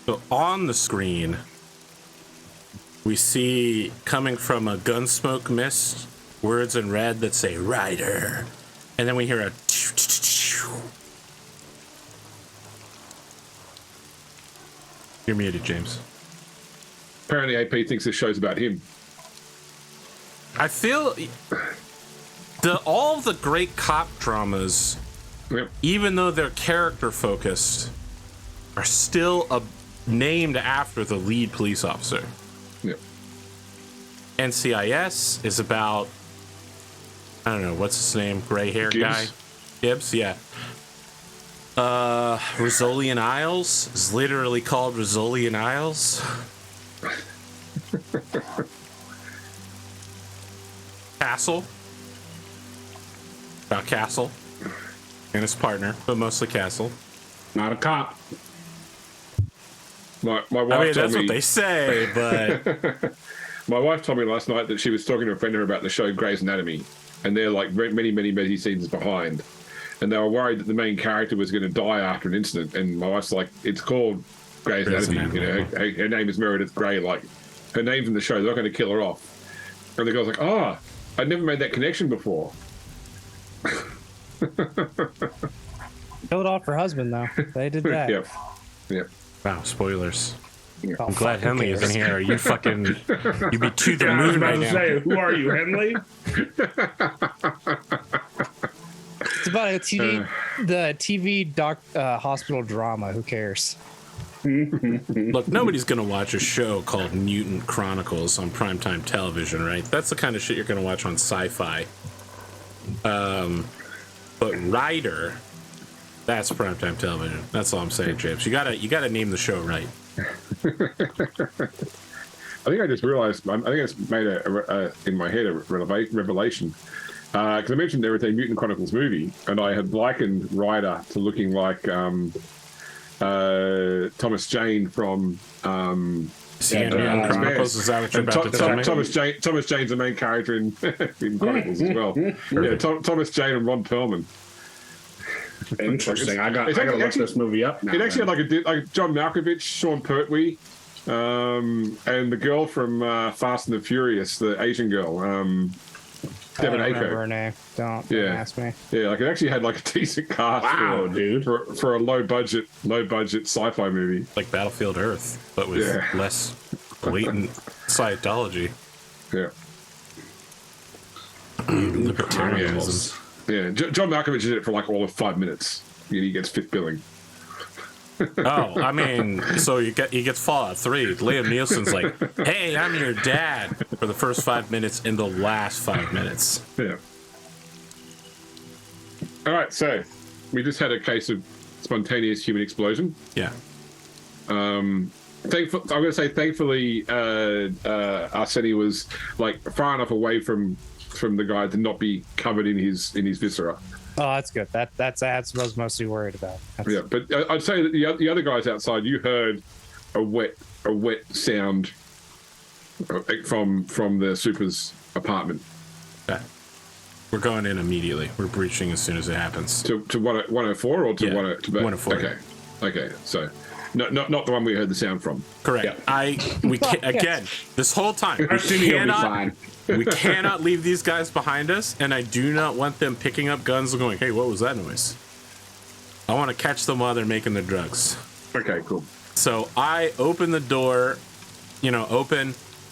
So on the screen, we see coming from a gunsmoke mist words in red that say "Rider," and then we hear a. You're muted, James. Apparently, AP thinks this show's about him. I feel all the great cop dramas, Yep. even though they're character focused, are still named after the lead police officer. Yep. NCIS is about, I don't know, what's his name? Gray hair guy? Gibbs, yeah. Rizzolian Isles is literally called Rizzolian Isles. Castle. About Castle and his partner, but mostly Castle. Not a cop. My wife I mean, told that's me, what they say, but my wife told me last night that she was talking to a friend of her about the show Grey's Anatomy, and they're like many seasons behind, and they were worried that the main character was going to die after an incident. And my wife's like, "It's called Grey's Anatomy. You know, her name is Meredith Grey. Like, her name's in the show. They're not going to kill her off." And the girl's like, "Oh, I'd never made that connection before." Killed off her husband, though. They did that. Yep. wow, spoilers. Oh, I'm glad fuck, who Henley cares? isn't here. You fucking, you'd be to the Yeah, I was moon about right to now. say, who are you, Henley? It's about a TV hospital drama. Who cares? Look, nobody's gonna watch a show called Mutant Chronicles on primetime television, right? That's the kind of shit you're gonna watch on Sci-Fi. But Rider, that's primetime television. That's all I'm saying, James. You gotta name the show right. I think I just realized. I think I just made in my head a revelation. Because I mentioned there was a Mutant Chronicles movie, and I had likened Ryder to looking like Thomas Jane from Mutant Chronicles, is that what you're about to tell me? Thomas Jane's the main character in Chronicles as well. Yeah, Thomas Jane and Ron Perlman. Interesting. I got to look this movie up now. It actually had like John Malkovich, Sean Pertwee, and the girl from Fast and the Furious, the Asian girl. I don't Devin remember Aiko. her name. Don't ask me. Yeah, like it actually had like a decent cast. Wow, dude. For a low budget sci-fi movie. Like Battlefield Earth, but with less blatant Scientology. Yeah. Libertarianism. Yeah, John Malkovich is in it for like all of 5 minutes. And he gets fifth billing. Oh, I mean, so he gets Fallout 3. Liam Nielsen's like, "Hey, I'm your dad," for the first 5 minutes and the last 5 minutes. Yeah. All right, so we just had a case of spontaneous human explosion. Yeah. I'm going to say, thankfully, Arseni was like far enough away from the guy to not be covered in his viscera. Oh, that's good. That's what I was mostly worried about. Yeah, but I'd say that the other guys outside, you heard a wet sound from the super's apartment. Okay. We're going in immediately. We're breaching as soon as it happens. To 104 or to 104. Okay. So not the one we heard the sound from. Correct. Yeah. Again, this whole time we cannot leave these guys behind us, and I do not want them picking up guns and going, "Hey, what was that noise?" I want to catch them while they're making their drugs. Okay, cool. So I open the door,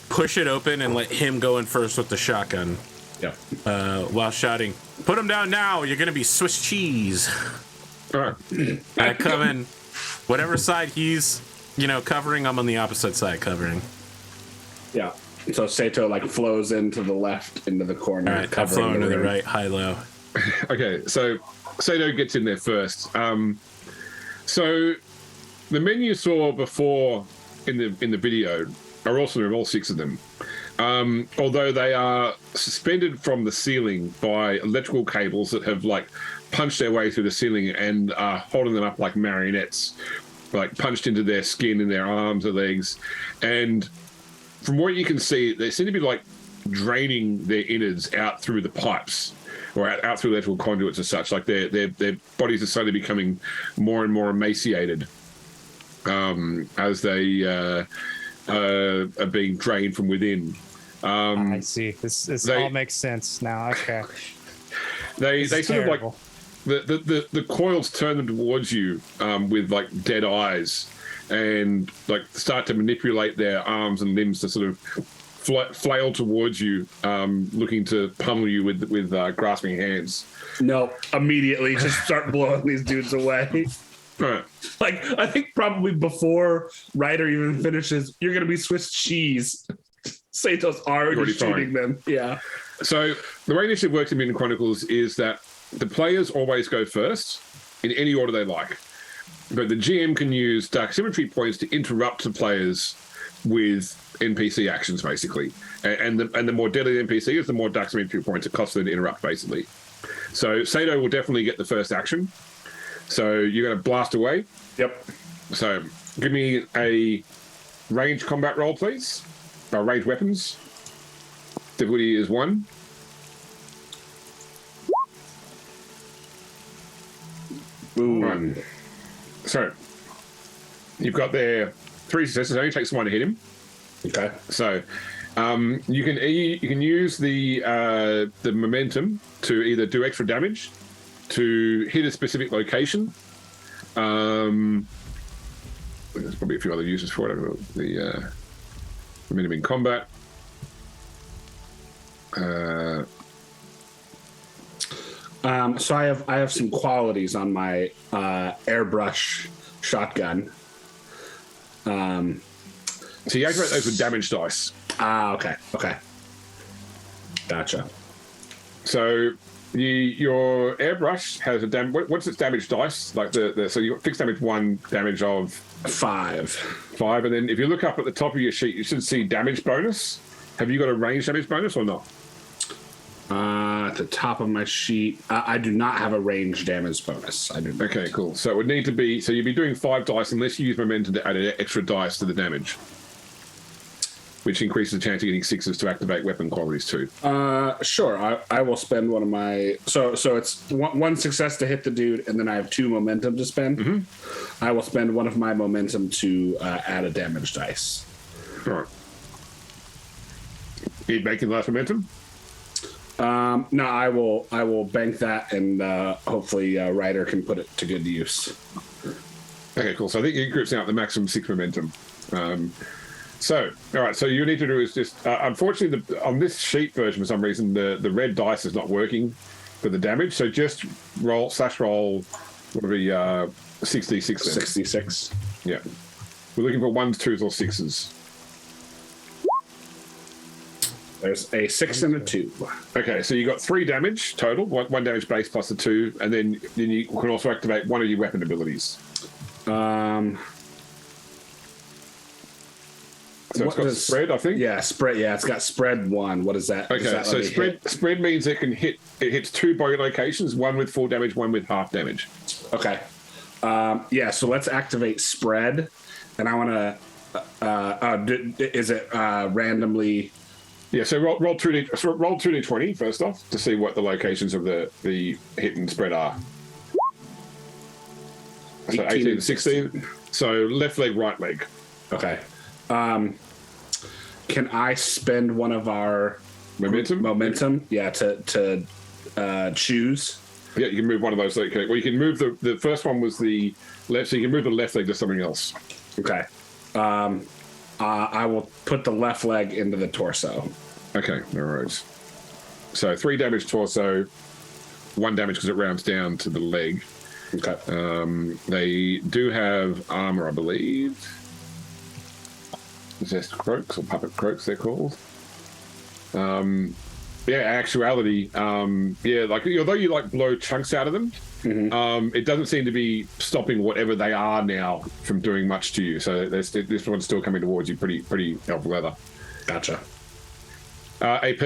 push it open, and let him go in first with the shotgun. Yeah. While shouting, "Put him down now! You're gonna be Swiss cheese." All right. I come in, whatever side he's, covering. I'm on the opposite side covering. Yeah. So Sato flows into the left, into the corner. All right, I'm flowing to the right, high low. Okay, so Sato gets in there first. So the men you saw before in the video are also there, all 6 of them. Although they are suspended from the ceiling by electrical cables that have punched their way through the ceiling and are holding them up like marionettes, punched into their skin and their arms or legs. And from what you can see, they seem to be draining their innards out through the pipes or out through electrical conduits and such. Their bodies are slowly becoming more and more emaciated. as they are being drained from within. I see. This all makes sense now. Okay. They sort terrible. of like the coils turn them towards you with like dead eyes, and like start to manipulate their arms and limbs to sort of flail towards you, looking to pummel you with grasping hands. No, immediately just start blowing these dudes away. All right. Like, I think probably before Ryder even finishes, you're going to be Swiss cheese. Sato's already shooting them. Yeah. So the way initiative works in Mutant Chronicles is that the players always go first in any order they like. But the GM can use dark symmetry points to interrupt the players with NPC actions, basically. And the more deadly the NPC is, the more dark symmetry points it costs them to interrupt, basically. So Sato will definitely get the first action. So you're going to blast away. Yep. So give me a range combat roll, please. Range weapons. Difficulty is 1. Ooh. Right. So you've got there 3 successes. It only takes 1 to hit him. Okay. So you can use the momentum to either do extra damage, to hit a specific location. There's probably a few other uses for it. I don't know, the momentum in combat. So I have some qualities on my airbrush shotgun. So you activate those with damage dice. Okay. Gotcha. So your airbrush has a what's its damage dice? Like so you got fixed damage 1, damage of 5, and then if you look up at the top of your sheet, you should see damage bonus. Have you got a range damage bonus or not? At the top of my sheet, I do not have a range damage bonus. I do not. Okay, cool. So it would need to be, so you'd be doing 5 dice unless you use momentum to add an extra dice to the damage, which increases the chance of getting 6s to activate weapon qualities too. Sure. I will spend one of my, so it's one success to hit the dude, and then I have 2 momentum to spend. Mm-hmm. I will spend one of my momentum to add a damage dice. All right. You'd make the last momentum? No, I will bank that, and hopefully Ryder can put it to good use. Okay, cool. So I think your group's now at the maximum 6 momentum. So, all right. So you need to do is just, unfortunately, on this sheet version, for some reason, the red dice is not working for the damage. So just roll what would be 66 then. 66. Yeah. We're looking for 1s, 2s, or 6s. There's a 6 and a 2. Okay, so you got 3 damage total, 1 damage base plus the 2, and then you can also activate one of your weapon abilities. So it's got spread, I think. Yeah, spread. Yeah, it's got spread 1. What is that? Okay, so spread means it hits 2 body locations, 1 with full damage, 1 with half damage. Okay. Yeah, so let's activate spread, and I want to. Is it randomly? Yeah, so roll 2d20 first off to see what the locations of the hit and spread are. So 18 and 16. So left leg, right leg. Okay. Can I spend one of our momentum? Yeah, to choose. Yeah, you can move one of those. Okay. Well, you can move the first one was the left, so you can move the left leg to something else. Okay. I will put the left leg into the torso. Okay, no worries. So 3 damage torso, 1 damage because it rounds down to the leg. Okay. They do have armor, I believe. Possessed croaks or puppet croaks, they're called. Yeah, actuality, like although you like blow chunks out of them, mm-hmm. It doesn't seem to be stopping whatever they are now from doing much to you. So this one's still coming towards you pretty elf leather. Gotcha. AP.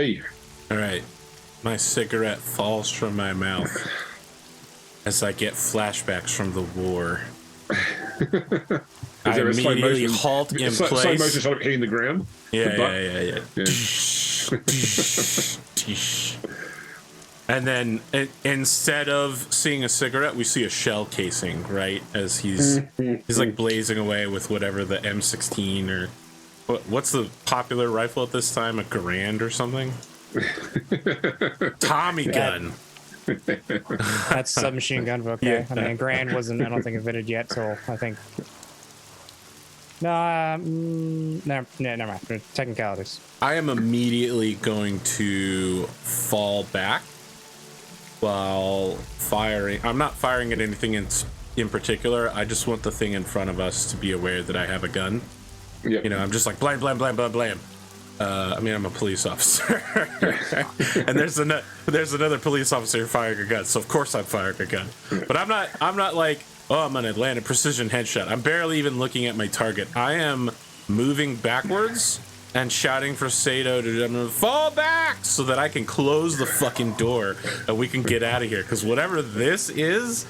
All right. My cigarette falls from my mouth as I get flashbacks from the war. I immediately halt in place. Slow motion sort of hitting the ground. Yeah. And then instead of seeing a cigarette, we see a shell casing, right? As he's like blazing away with whatever the M16 or what's the popular rifle at this time? A Garand or something? Tommy gun. That's submachine gun. Okay. Yeah. I mean, Grand wasn't, I don't think, invented yet till, I think. No, never mind. Technicalities. I am immediately going to fall back while firing. I'm not firing at anything in particular. I just want the thing in front of us to be aware that I have a gun. Yep. You know, I'm just like blam, blam, blam, blam, blam. I mean, I'm a police officer, and there's another police officer firing a gun. So of course I'm firing a gun. But I'm not like, oh, I'm gonna land a precision headshot. I'm barely even looking at my target. I am moving backwards and shouting for Sato to fall back so that I can close the fucking door and we can get out of here. Because whatever this is,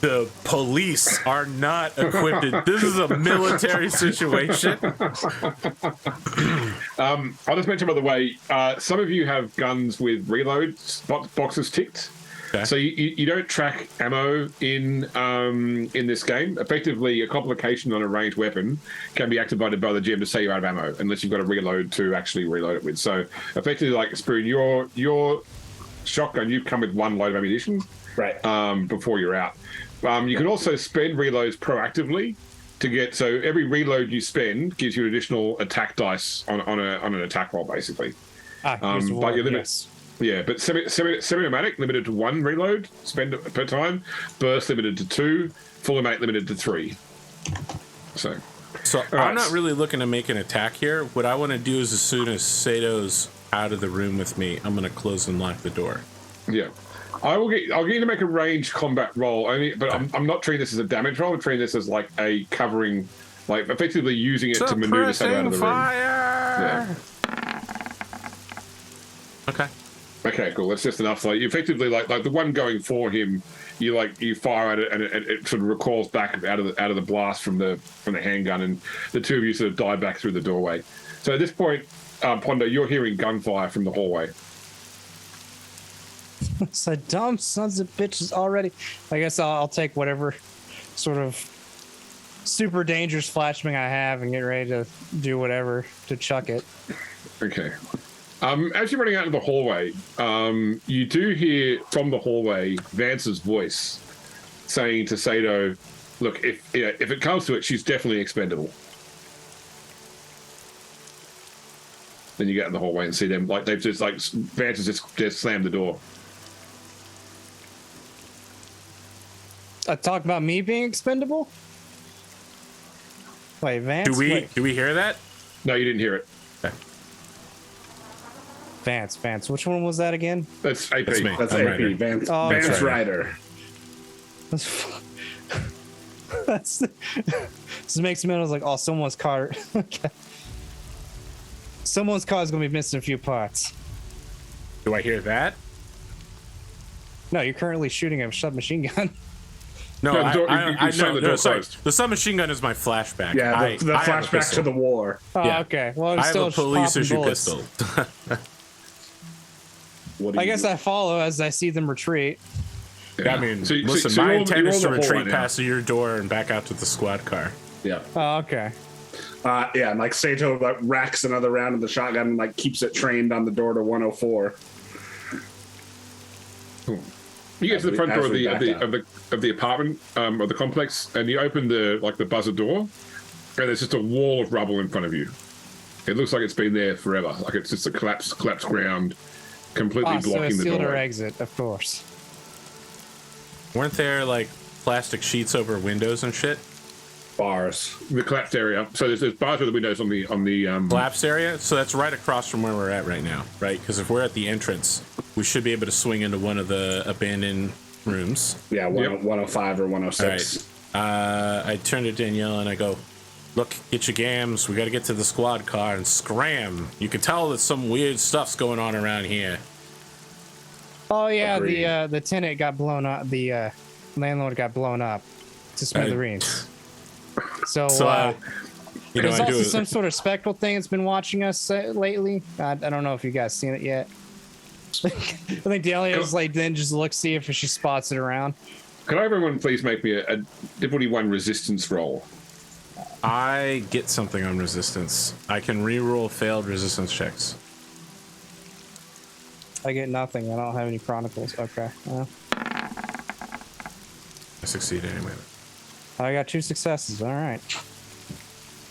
the police are not equipped. This is a military situation. I'll just mention, by the way, some of you have guns with reload boxes ticked. Okay. So you don't track ammo in this game. Effectively, a complication on a ranged weapon can be activated by the GM to say you're out of ammo, unless you've got a reload to actually reload it with. So effectively, like Spoon, your shotgun, you've come with one load of ammunition, right? Before you're out. You can also spend reloads proactively to get, so every reload you spend gives you an additional attack dice on an attack roll, basically. But you're limited. Yes. Yeah, but semi-automatic limited to 1 reload spend per time, burst limited to 2, full automate limited to 3. So I'm not really looking to make an attack here. What I want to do is, as soon as Sato's out of the room with me, I'm going to close and lock the door. Yeah. I'll get you to make a ranged combat roll, but I'm not treating this as a damage roll. I'm treating this as like a covering, like effectively using it to maneuver someone out of the fire. room. Yeah. Okay. Okay, cool. That's just enough. So you effectively, like the one going for him, you fire at it, and it sort of recoils back out of the blast from the handgun, and the two of you sort of dive back through the doorway. So at this point, Pondo, you're hearing gunfire from the hallway. So dumb sons of bitches already. I guess I'll take whatever sort of super dangerous flashbang I have and get ready to do whatever to chuck it. Okay. As you're running out of the hallway, you do hear from the hallway Vance's voice saying to Sato, "Look, if it comes to it, she's definitely expendable." Then you get in the hallway and see them like they've just like Vance has just slammed the door. Talk about me being expendable? Wait, Vance? Do we hear that? No, you didn't hear it. Okay. Vance. Which one was that again? That's AP. That's me. That's I'm AP. Ryder. Vance Vance Ryder. This makes me. I was like, oh, someone's car. Okay. Someone's car is gonna be missing a few parts. Do I hear that? No, you're currently shooting a submachine gun. No, No, the door- I you know. the Sorry, closed. the submachine gun is my flashback. Yeah, the I have a flashback pistol. to the war. Oh, Yeah. okay. Well, I'm I have still a police popping issue bullets. pistol. What do I you guess do? I follow as I see them retreat. I mean, So listen, you're my on- intent you're is on to the hallway retreat now. past your door and back out to the squad car. Yeah. Oh, okay. Yeah, and like Sato like racks another round of the shotgun and like keeps it trained on the door to 104. You get to the front door As we back up. of the apartment of the complex, and you open the buzzer door, and there's just a wall of rubble in front of you. It looks like it's been there forever. Like it's just a collapsed ground, completely So I blocking the sealed our doorway. exit, of course. Weren't there like plastic sheets over windows and shit? Bars. The collapsed area. So there's bars with the windows on the Collapse area? So that's right across from where we're at right now, right? Because if we're at the entrance, we should be able to swing into one of the abandoned rooms. Yeah, Yep. 105 or 106. All right. I turn to Danielle and I go, "Look, get your gams. We got to get to the squad car and scram. You can tell that some weird stuff's going on around here." Oh yeah, Agreed. the tenant got blown up. The landlord got blown up to smithereens. So, You know, there's I also do some sort of spectral thing that's been watching us lately. I don't know if you guys seen it yet. I think Delia's like then just look see if she spots it around. Can everyone please make me a difficulty 1 resistance roll? I get something on resistance. I can re-roll failed resistance checks. I get nothing. I don't have any Chronicles. Okay. I succeed anyway. I got 2 successes. All right.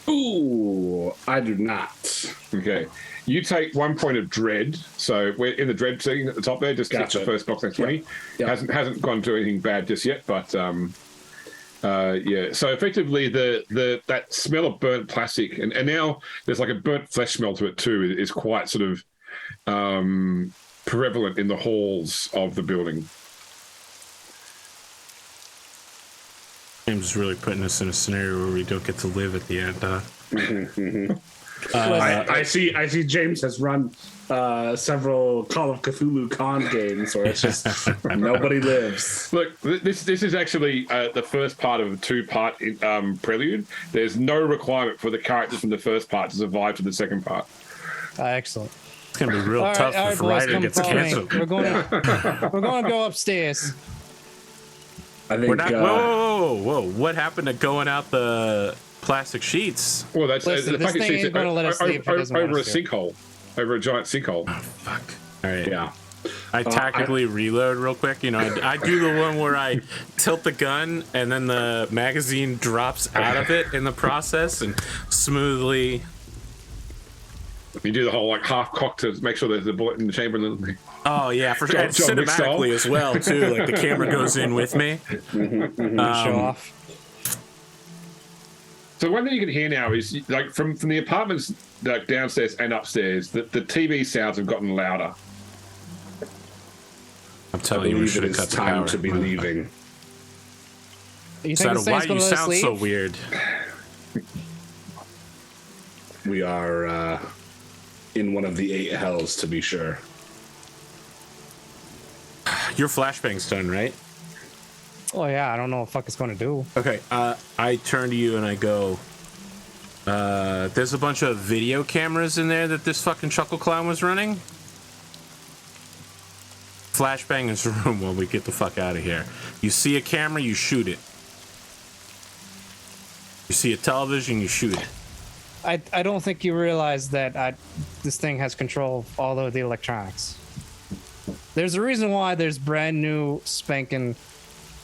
Ooh, I do not. Okay. You take 1 point of dread. So we're in the dread setting at the top there. Just hit Gotcha. the first box next 20. Yep. Hasn't gone to anything bad just yet, but yeah. So effectively, that smell of burnt plastic, and now there's like a burnt flesh smell to it too. Is quite sort of prevalent in the halls of the building. James is really putting us in a scenario where we don't get to live at the end. I see James has run several Call of Cthulhu con games where it's just nobody lives. Look, this is actually the first part of a 2-part prelude. There's no requirement for the characters from the first part to survive to the second part. Excellent. It's gonna be real All tough right, if boys, Ryder come gets follow me. canceled. We're going to go upstairs. I think. We're not. Whoa! What happened to going out the plastic sheets? Well, that's Listen, the this plastic thing sheets ain't gonna let us leave if it doesn't over want a us to. sinkhole, over a giant sinkhole. Fuck. All right. Yeah. I tactically reload real quick. You know, I do the one where I tilt the gun and then the magazine drops out of it in the process and smoothly. You do the whole like half cock to make sure there's a bullet in the chamber. And Oh yeah, for sure. John And Wick style. cinematically as well too. Like the camera goes in with me. Show off. so one thing you can hear now is like from the apartments like downstairs and upstairs, the TV sounds have gotten louder. I'm I telling you, we believe should it have is cut the time power. to be leaving. You think Sada, this why thing's you going to let us sound leave? so weird? We are in one of the 8 hells, to be sure. Your flashbang's done, right? Oh yeah, I don't know what the fuck it's going to do. Okay. I turn to you and I go. There's a bunch of video cameras in there that this fucking Chuckle Clown was running. Flashbang is the room when we get the fuck out of here. You see a camera, you shoot it. You see a television, you shoot it. I don't think you realize that this thing has control of all of the electronics. There's a reason why there's brand new spanking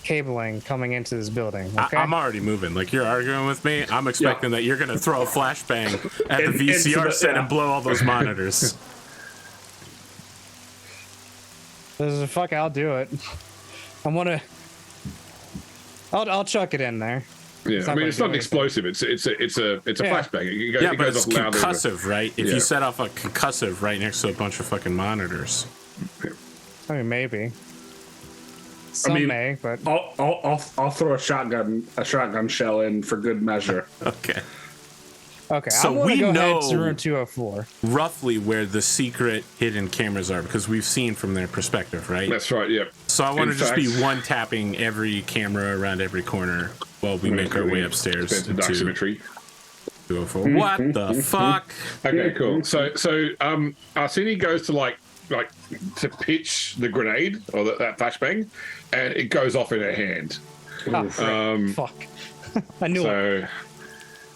cabling coming into this building. Okay? I'm already moving. Like, you're arguing with me. I'm expecting that you're going to throw a flashbang at the VCR set and blow all those monitors. Fuck, I'll do it. I'll chuck it in there. Yeah, I mean it's not an explosive. It's a flashbang. It goes, Yeah, it but goes it's off loudly. concussive, right? If Yeah. you set off a concussive right next to a bunch of fucking monitors. I mean, maybe. Some mean- may, but I'll throw a shotgun shell in for good measure. Okay. okay. So I'm gonna we go ahead know- to room 204. Roughly where the secret hidden cameras are, because we've seen from their perspective, right? That's right. Yeah. So I want to In just be fact- one tapping every camera around every corner while we make our way upstairs Expensive to dark symmetry. 204. What the fuck? Okay, cool. So Arsini goes to like to pitch the grenade or that flashbang, and it goes off in her hand. Oh, fuck. I knew it. So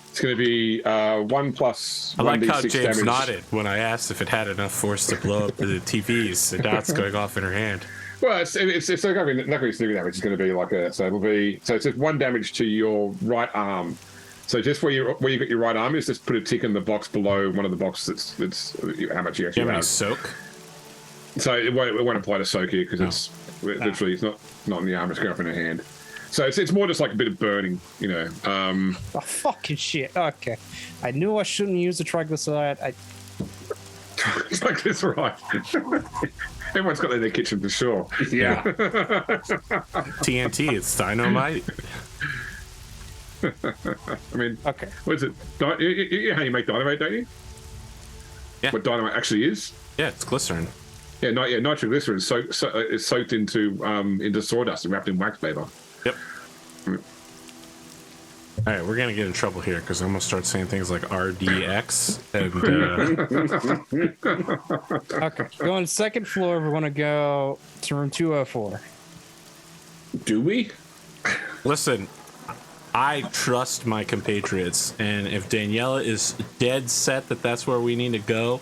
it's going to be 1 plus I like how 1d6 James damage. nodded when I asked if it had enough force to blow up the TVs. The dots going off in her hand. Well, it's not going to be significant damage. It's going to be like it's just 1 damage to your right arm. So just where you got your right arm is, just put a tick in the box below one of the boxes. That's how much you Do you actually have any have. soak? So it won't apply to soak here because it's literally it's not in the arm. It's going up in the hand. So it's more just like a bit of burning, you know. Oh, fucking shit. Okay. I knew I shouldn't use the triglyceride. It's like this, right? Everyone's got that in their kitchen for sure. Yeah. TNT, it's dynamite. I mean, Okay. what is it? You know how you make dynamite, don't you? Yeah. What dynamite actually is? Yeah, it's glycerin. Yeah, nitroglycerin is soaked into sawdust and wrapped in wax paper. Yep. All right, we're gonna get in trouble here because I'm gonna start saying things like RDX and Okay, going second floor. We're gonna go to room 204. Do we? listen. I trust my compatriots, and if Daniela is dead set that that's where we need to go,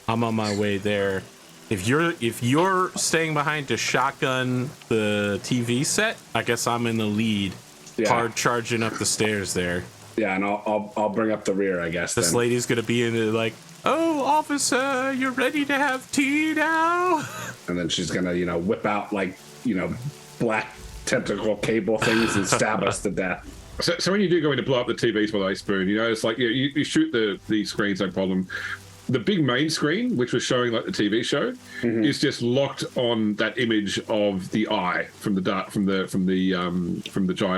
I'm on my way there. If you're staying behind to shotgun the TV set, I guess I'm in the lead. Yeah. Hard charging up the stairs there. Yeah, and I'll bring up the rear, I guess. This lady's gonna be in it like, "Oh, officer, you're ready to have tea now?" And then she's gonna, whip out like, black tentacle cable things and stab us to death. So when you do go in to blow up the TVs, by the way, Spoon, it's like you shoot the screens, no problem. The big main screen, which was showing like the TV show, is just locked on that image of the eye from the giant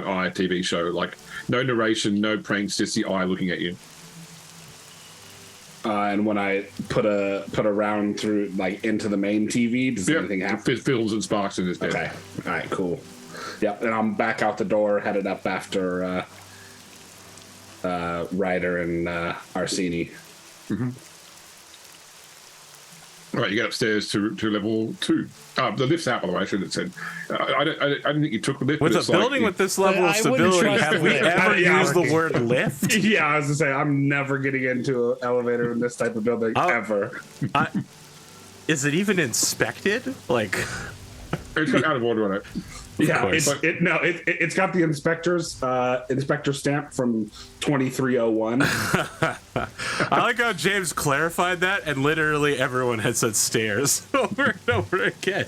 eye TV show. Like no narration, no pranks, just the eye looking at you. And when I put a round through like into the main TV, does anything happen? There's films and sparks in this. Okay, all right, cool. Yep, and I'm back out the door, headed up after Ryder and Arsini. All right, you get upstairs to level 2. The lift's out, by the way. I should have said. I don't think you took the lift. With a building with this level of I wouldn't stability, trust have the we lift. ever Yeah, used the okay. word lift? Yeah, I was gonna say I'm never getting into an elevator in this type of building ever. Is it even inspected? Like, It's got out of order on it. Yeah, course. it's got the inspector stamp from 2301. I like how James clarified that, and literally everyone had said stairs over and over again.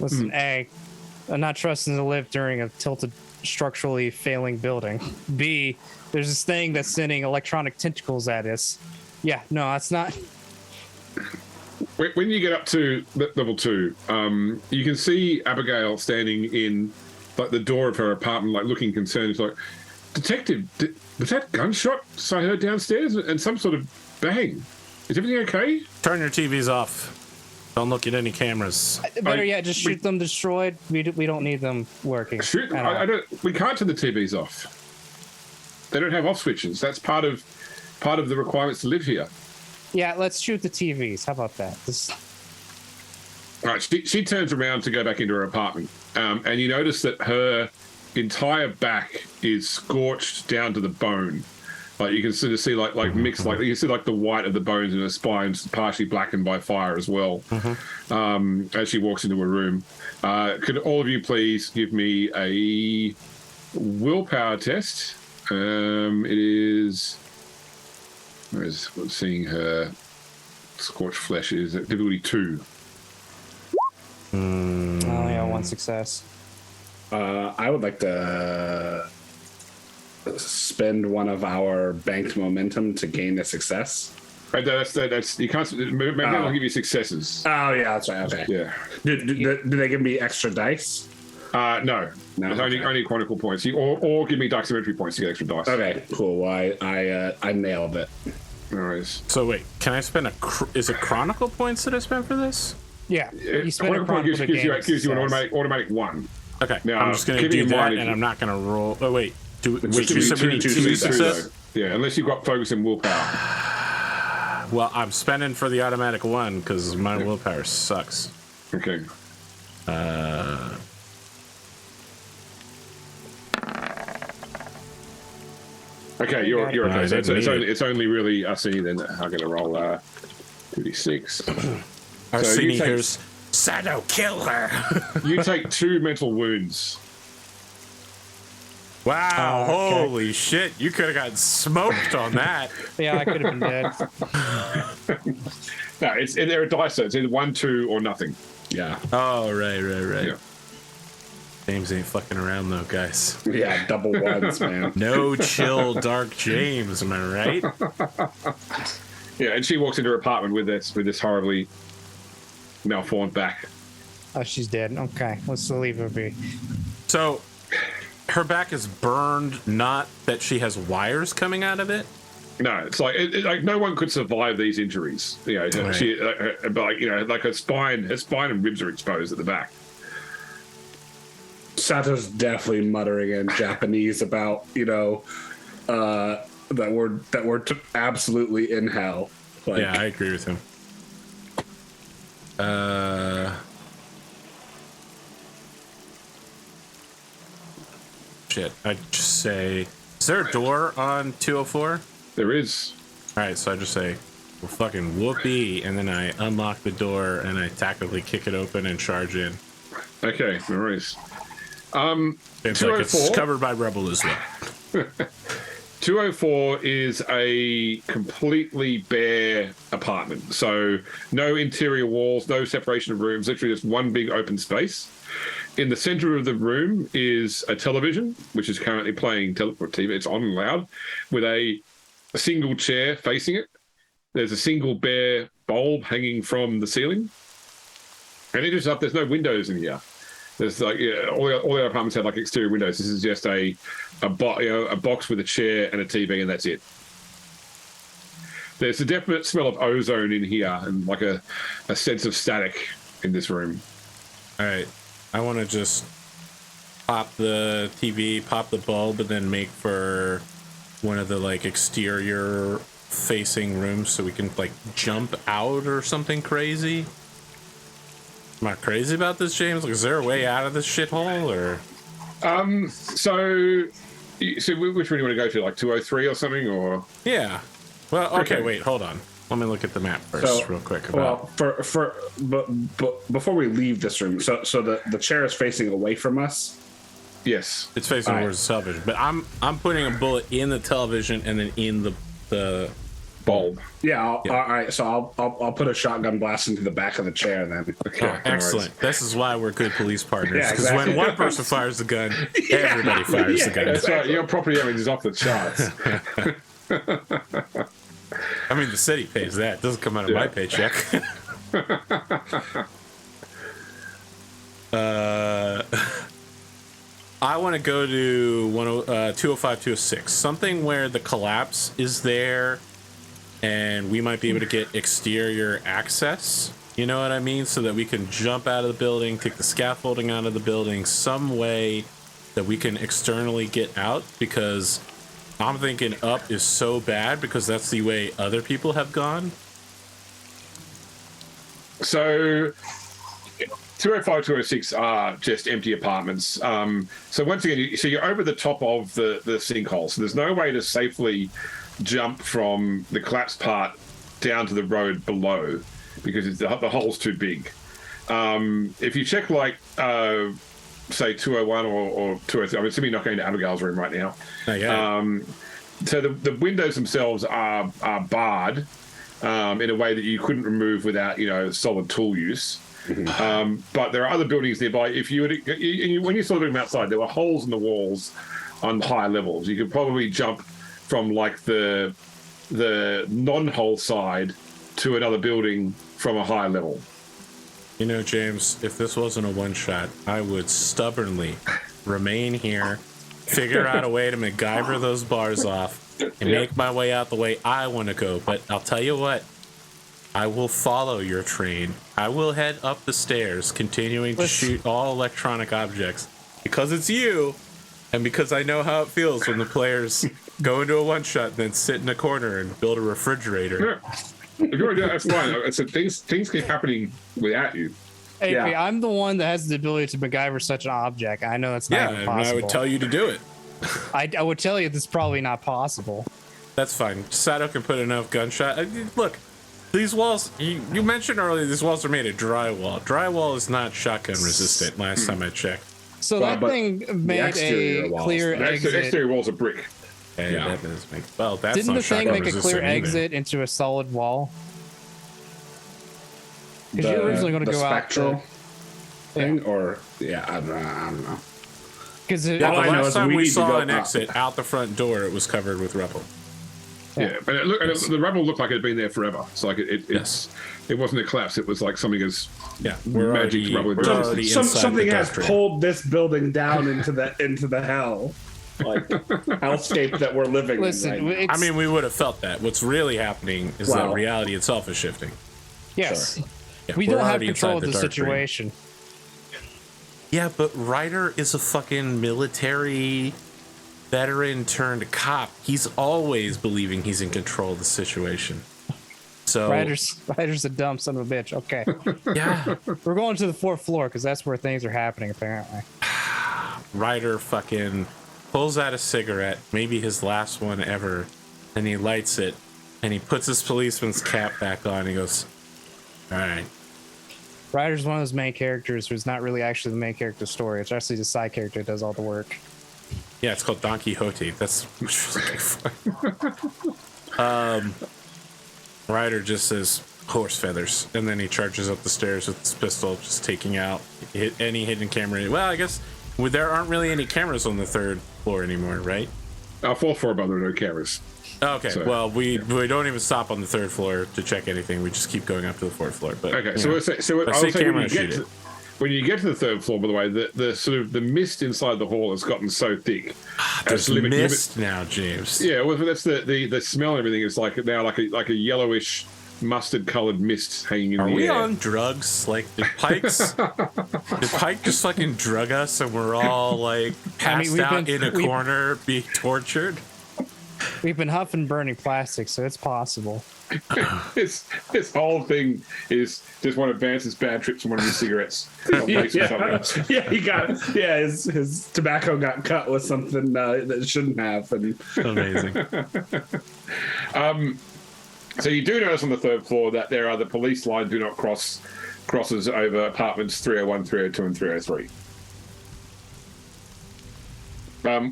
Listen, A, I'm not trusting the lift during a tilted, structurally failing building. B, there's this thing that's sending electronic tentacles at us. Yeah, no, that's not. When you get up to level 2, you can see Abigail standing in like the door of her apartment, like looking concerned. It's like, "Detective, was that gunshot I heard downstairs and some sort of bang? Is everything okay?" Turn your TVs off. Don't look at any cameras. Better yet, just shoot them destroyed. We don't need them working. Shoot! at all. I don't. We can't turn the TVs off. They don't have off switches. That's part of the requirements to live here. Yeah, let's shoot the TVs. How about that? All right, she turns around to go back into her apartment, and you notice that her entire back is scorched down to the bone. Like you can sort of see like mixed, like you can see like the white of the bones in her spine's partially blackened by fire as well. As she walks into her room, could all of you please give me a willpower test? It is. Where's seeing her scorched flesh is difficulty 2. Oh yeah, 1 success. I would like to spend one of our banked momentum to gain a success. Right, that's you can't. Maybe I'll give you successes. Oh yeah, that's right. Okay. Yeah. Do they give me extra dice? No. It's okay. only chronicle points. Or give me doximetry points to get extra dice. Okay, cool. Well, I nailed it. Anyways. So wait, can I spend is it Chronicle points that I spent for this? Yeah, you spend a Chronicle point chronicle to gain gives you an success. automatic 1. Okay, Now, I'm just gonna keep do in that, mind if and you- I'm not gonna roll. Oh wait, wait, just you do said we need two 2 success. success? Yeah, unless you've got focus and willpower. Well, I'm spending for the automatic 1 because my willpower sucks. Okay. Okay, you're okay. I So didn't need it. it's only really Arsene then that I'm going to roll 2d6. Arsene you take- here's Sado, kill her. You take 2 mental wounds. Wow, Oh, okay. holy shit! You could have gotten smoked on that. Yeah, I could have been dead. No, they're a dice, so it's either 1, 2, or nothing. Yeah. Oh, right. Yeah. James ain't fucking around though, guys. Yeah, double ones, man. No chill, dark James. Am I right? Yeah, and she walks into her apartment with this horribly malformed back. Oh, she's dead. Okay, let's leave her be. So, her back is burned. Not that she has wires coming out of it. No, it's like like no one could survive these injuries. You know, Right. she like her spine and ribs are exposed at the back. Sato's definitely muttering in Japanese about, that we're absolutely in hell. Like, yeah, I agree with him. Shit, I'd just say, is there a door on 204? There is. All right, so I just say, well, fucking whoopee, and then I unlock the door and I tactically kick it open and charge in. Okay, no worries. It's like it's covered by rubble as well. 204 is a completely bare apartment. So no interior walls, no separation of rooms, literally just one big open space. In the center of the room is a television, which is currently playing TV. It's on and loud, with a single chair facing it. There's a single bare bulb hanging from the ceiling. And it is up. There's no windows in here. There's like all the other apartments have like exterior windows. This is just a box with a chair and a TV, and that's it. There's a definite smell of ozone in here, and like a sense of static in this room. All right, I want to just pop the TV, pop the bulb, and then make for one of the like exterior facing rooms so we can like jump out or something crazy. Am I crazy about this, James? Like, is there a way out of this shithole, or? So which one do you want to go to? Like 203 or something, or? Yeah. Well, okay. Wait, hold on. Let me look at the map first, real quick. But before we leave this room, so the chair is facing away from us. Yes, it's facing towards the television, but I'm putting a bullet in the television and then in the bulb. Yeah, all right. So I'll put a shotgun blast into the back of the chair then. Okay, excellent. This is why we're good police partners, because when one person fires the gun, everybody fires the gun. That's right. Your property damage is off the charts. I mean, the city pays that. It doesn't come out of my paycheck. I want to go to 205, 206. Something where the collapse is there and we might be able to get exterior access. You know what I mean? So that we can jump out of the building, take the scaffolding out of the building, some way that we can externally get out, because I'm thinking up is so bad because that's the way other people have gone. So 205, 206 are just empty apartments. So once again, you're over the top of the sinkhole. So there's no way to safely jump from the collapsed part down to the road below because the hole's too big. If you check like, say 201 or 203, I'm assuming you're not going to Abigail's room right now. So the windows themselves are barred in a way that you couldn't remove without solid tool use. But there are other buildings nearby. If you when you saw them outside, there were holes in the walls on higher levels. You could probably jump from like the non-hole side to another building from a higher level. James, if this wasn't a one-shot, I would stubbornly remain here, figure out a way to MacGyver those bars off, and make my way out the way I want to go. But I'll tell you what, I will follow your train. I will head up the stairs, continuing to shoot all electronic objects, because it's you, and because I know how it feels when the players go into a one-shot and then sit in a corner and build a refrigerator. Yeah. If you want to do that, that's fine. So things keep happening without you. Hey, I'm the one that has the ability to MacGyver such an object. I know that's not even possible. And I would tell you to do it. I would tell you that's probably not possible. That's fine. Sato can put enough gunshot. Look, these walls, you mentioned earlier, these walls are made of drywall. Drywall is not shotgun resistant last time I checked. So that thing made a clear exit. The exterior walls are brick. That does make, well, that's Didn't not the thing make a clear either. exit into a solid wall? Because you're originally going to go out the thing, or I don't know. Because the last time we saw an exit out the front door, it was covered with rubble. Yeah, but the rubble looked like it had been there forever. So like it wasn't a collapse. It was like something has magic rubble. Something has pulled this building down into the hell. Like hellscape that we're living in. Right? I mean, we would have felt that. What's really happening is that reality itself is shifting. Yes. Sure. We don't have control of the situation. Yeah, but Ryder is a fucking military veteran turned cop. He's always believing he's in control of the situation. So Ryder's a dumb son of a bitch. Okay. yeah, We're going to the 4th floor because that's where things are happening, apparently. Ryder fucking pulls out a cigarette, maybe his last one ever, and he lights it, and he puts his policeman's cap back on. And he goes, "All right." Ryder's one of those main characters who's not really actually the main character story. It's actually the side character that does all the work. Yeah, it's called Don Quixote. That's fun. Ryder just says horse feathers, and then he charges up the stairs with his pistol, just taking out any hidden camera. Well, I guess there aren't really any cameras on the 3rd floor anymore, right? 4th floor, but there are no cameras. Okay, So- well, we don't even stop on the 3rd floor to check anything. We just keep going up to the 4th floor. But Okay, you know, so I I'll see say camera, shoot it. when you get to the 3rd floor, by the way, the sort of the mist inside the hall has gotten so thick. There's as mist now, James. Yeah, well, that's the smell and everything is like now like a yellowish mustard colored mist hanging in Are the we air. on drugs? Like, did Pike just fucking drug us and we're all like passed we've out been- in a corner being tortured? We've been huffing burning plastic, so it's possible. This whole thing is just one of Vance's bad trips from one of his cigarettes. Yeah, he got his tobacco got cut with something that it shouldn't have, and Amazing. So you do notice on the 3rd floor that there are the police line do not crosses over apartments 301, 302, and 303.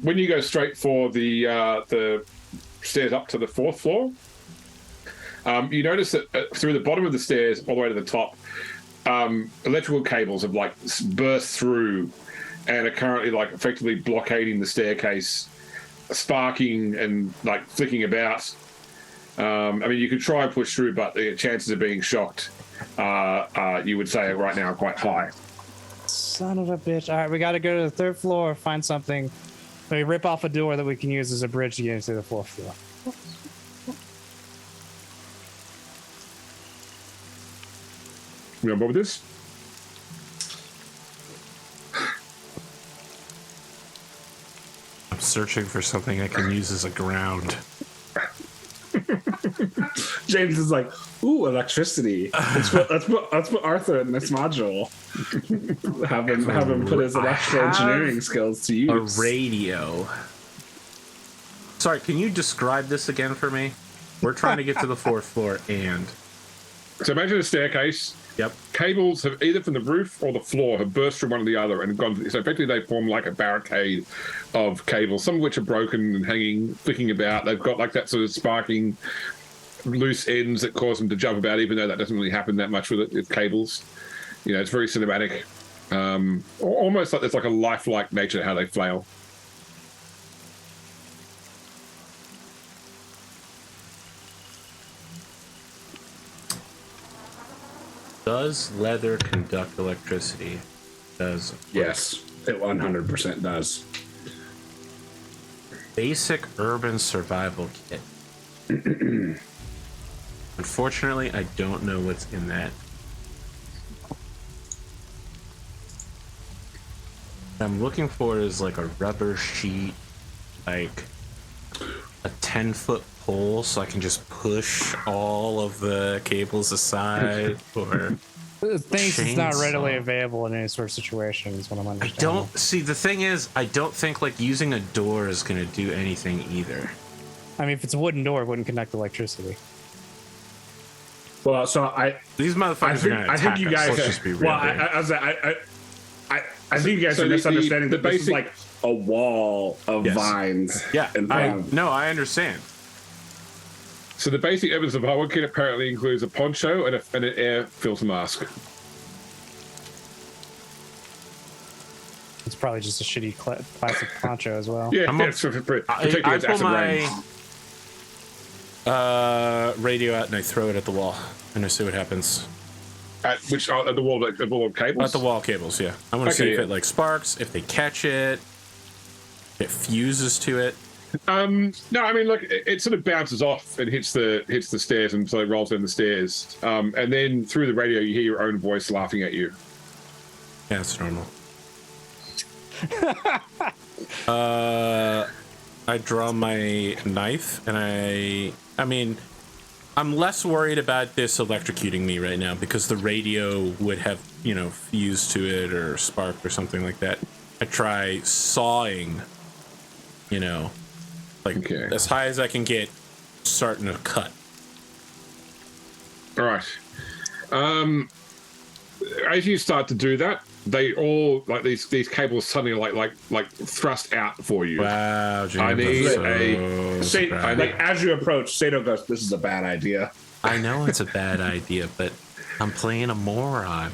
When you go straight for the stairs up to the 4th floor, you notice that through the bottom of the stairs all the way to the top, electrical cables have like burst through and are currently like effectively blockading the staircase, sparking and like flicking about. I mean, you could try and push through, but the chances of being shocked, you would say right now, are quite high. Son of a bitch. All right, we got to go to the 3rd floor, find something. Maybe rip off a door that we can use as a bridge to get into the 4th floor. You on board with this? I'm searching for something I can use as a ground. James is like, "Ooh, electricity! Let's put Arthur in this module. have him put his electrical engineering skills to use." A radio. Sorry, can you describe this again for me? We're trying to get to the 4th floor, and So imagine a staircase. yep. Cables have either from the roof or the floor have burst from one or the other and gone. So effectively, they form like a barricade of cables, some of which are broken and hanging, flicking about. They've got like that sort of sparking loose ends that cause them to jump about, even though that doesn't really happen that much with cables. You know, it's very cinematic. Almost like there's like a lifelike nature to how they flail. Does leather conduct electricity? Does. Yes, it 100% does. Basic urban survival kit. Unfortunately, I don't know what's in that. What I'm looking for is like a rubber sheet, like a 10-foot pole, so I can just push all of the cables aside, or Things that's not chainsaw. readily available in any sort of situation is what I'm I understanding. don't see. The thing is, I don't think like using a door is going to do anything either. I mean, if it's a wooden door, it wouldn't conduct electricity. Well, so These motherfuckers are going to I attack think you us. guys. Let's just be real. Well, I think you guys So are the misunderstanding that this is basic- like a wall of Yes. vines. yeah, and I understand. So the basic evidence of survival kit apparently includes a poncho and an air filter mask. It's probably just a shitty plastic poncho as well. Yeah, I'm a- it's for protecting I against pull acid rain. my radio out and I throw it at the wall, and I see what happens. At the wall of cables? At the wall cables, yeah. I want to Okay, see if yeah. it like sparks, if they catch it, it fuses to it. No, I mean, look, it sort of bounces off and hits the stairs, and so it rolls down the stairs. And then through the radio, you hear your own voice laughing at you. Yeah, it's normal. I draw my knife, and I mean, I'm less worried about this electrocuting me right now because the radio would have, fused to it or sparked or something like that. I try sawing, as high as I can get, starting to cut. All right. As you start to do that, they all these cables suddenly like thrust out for you. Wow, James, I need as you approach, Sato goes, "This is a bad idea." I know it's a bad idea, but I'm playing a moron.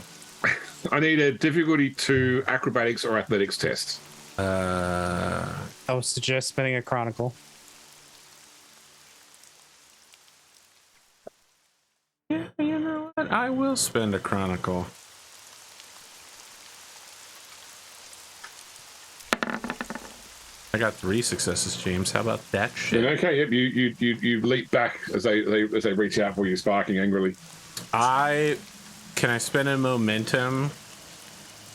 I need a difficulty 2 acrobatics or athletics test. I would suggest spinning a chronicle. Yeah, you know what? I will spend a chronicle. I got 3 successes, James. How about that shit? Okay, yep. You leap back as they reach out for you, sparking angrily. Can I spend a momentum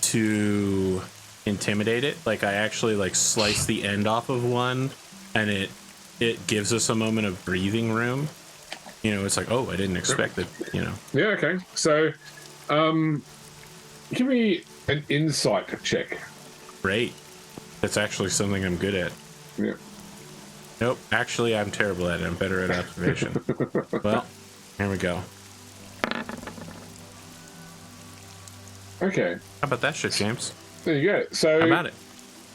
to intimidate it? Like I actually slice the end off of one, and it gives us a moment of breathing room. It's like, oh, I didn't expect it. Yeah. Okay. So, give me an insight check. Great. That's actually something I'm good at. Yeah. Nope. Actually, I'm terrible at it. I'm better at observation. Well, here we go. Okay. How about that shit, James? There you go. So, how about it?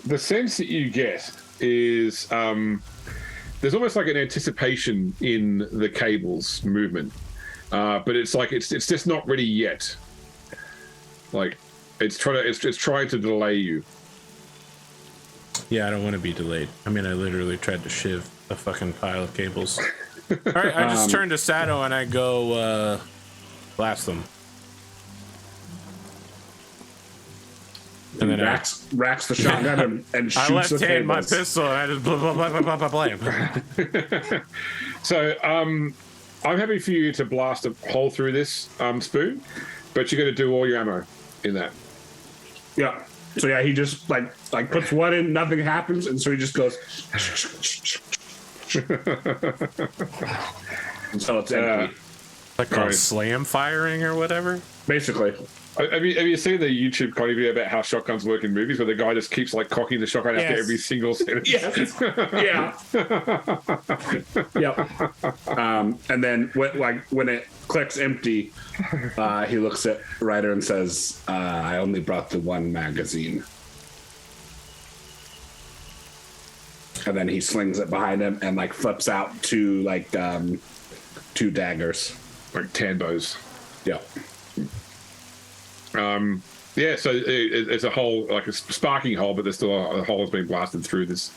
The sense that you get is there's almost like an anticipation in the cable's movement, but it's just not ready yet. Like it's trying to delay you. Yeah, I don't want to be delayed. I mean, I literally tried to shiv a fucking pile of cables. All right, I just turn to Sato and I go blast them. And then racks the shotgun and shoots I left the hand my cables. pistol and I just blah blah blah blah blah blah blah. So I'm happy for you to blast a hole through this spoon, but you're going to do all your ammo in that. Yeah. So yeah, he just like puts one in, nothing happens, and so he just goes until it's empty. Like called slam firing or whatever. Basically. Have you seen the YouTube comedy video about how shotguns work in movies, where the guy just keeps cocking the shotgun after every single sentence? Yes. Yeah. Yep. And then when it clicks empty, he looks at Ryder and says, "I only brought the one magazine." And then he slings it behind him and flips out two daggers, like Tanbos. Yeah. So it's a hole, like a sparking hole, but there's still a hole that's been blasted through this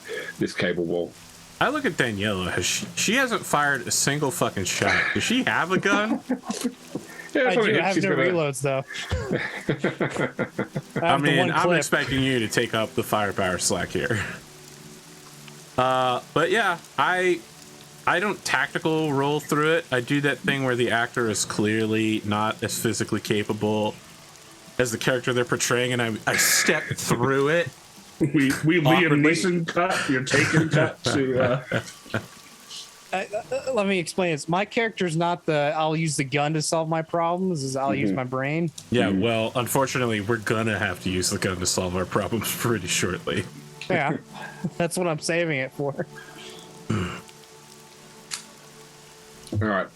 cable wall. I look at Daniela. She hasn't fired a single fucking shot. Does she have a gun? I do have no reloads though. I'm expecting you to take up the firepower slack here. But yeah, I don't tactical roll through it. I do that thing where the actor is clearly not as physically capable as the character they're portraying, and I step through it. We Liam Neeson cut. You're taking cut to. Let me explain. It's my character's not I'll use the gun to solve my problems. I'll use my brain. Yeah, well, unfortunately, we're gonna have to use the gun to solve our problems pretty shortly. Yeah, that's what I'm saving it for. All right.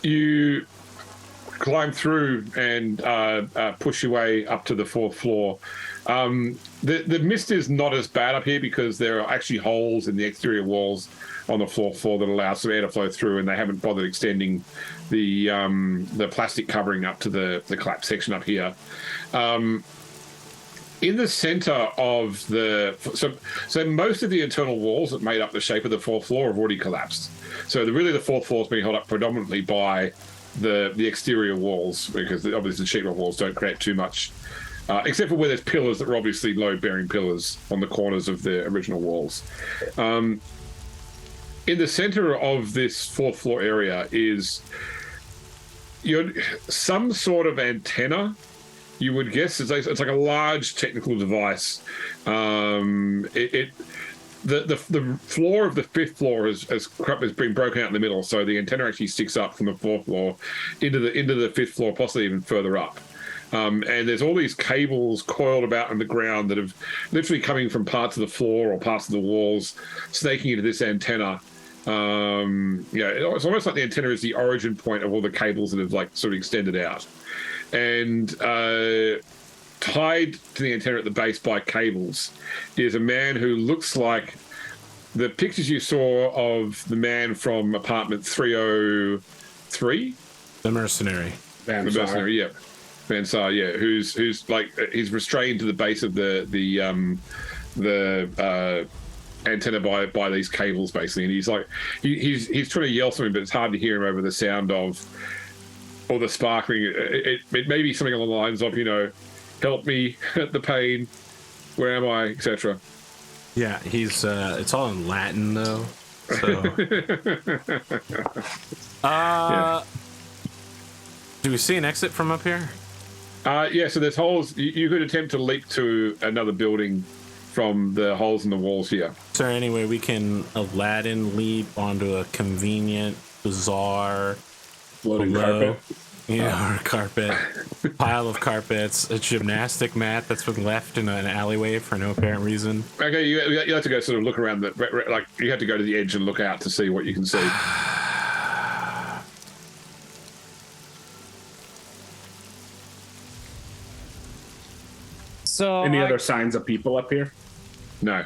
You climb through and push your way up to the 4th floor. The mist is not as bad up here because there are actually holes in the exterior walls on the 4th floor that allow some air to flow through, and they haven't bothered extending the plastic covering up to the collapse section up here. In the center of so most of the internal walls that made up the shape of the 4th floor have already collapsed. So the 4th floor is being held up predominantly by the exterior walls, because obviously the sheetrock walls don't create too much, except for where there's pillars that are obviously load-bearing pillars on the corners of the original walls. In the center of this 4th floor area is some sort of antenna you would guess it's like a large technical device. The floor of the 5th floor has been broken out in the middle, so the antenna actually sticks up from the 4th floor into the 5th floor, possibly even further up. And there's all these cables coiled about on the ground that have literally coming from parts of the floor or parts of the walls, snaking into this antenna. It's almost like the antenna is the origin point of all the cables that have like sort of extended out. And tied to the antenna at the base by cables is a man who looks like the pictures you saw of the man from apartment 303. The mercenary. The mercenary, yeah. Van Saar, yeah, who's like he's restrained to the base of the antenna by these cables basically, and he's like he's trying to yell something, but it's hard to hear him over the sound of or the sparkling. It may be something along the lines of, help me at the pain, where am I, etc. Yeah, he's it's all in Latin though. So Yeah. Do we see an exit from up here? So there's holes. You could attempt to leap to another building from the holes in the walls here. Is there any way we can Aladdin leap onto a convenient, bizarre Floating below- carpet. Yeah, or a carpet, pile of carpets, a gymnastic mat that's been left in an alleyway for no apparent reason. Okay, you have to go sort of look around like you have to go to the edge and look out to see what you can see. So Any other signs of people up here? No.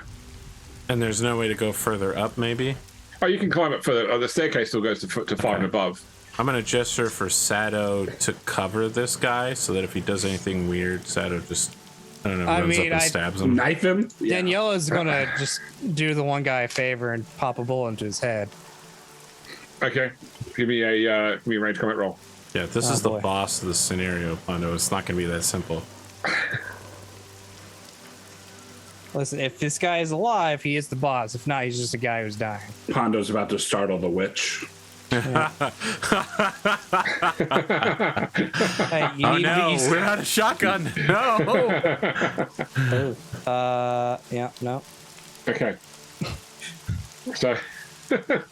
And there's no way to go further up, maybe? Oh, you can climb up further. Oh, the staircase still goes to 5 and above. I'm going to gesture for Sado to cover this guy so that if he does anything weird, Sado just, runs up and stabs him. Knife him? Yeah. Daniela's gonna just do the one guy a favor and pop a bullet into his head. Okay, give me a range combat roll. Yeah, this is the boss of the scenario, Pondo. It's not going to be that simple. Listen, if this guy is alive, he is the boss. If not, he's just a guy who's dying. Pondo's about to startle the witch. Hey, Oh no, we're out of shotgun. No. Yeah, no. Okay. So, the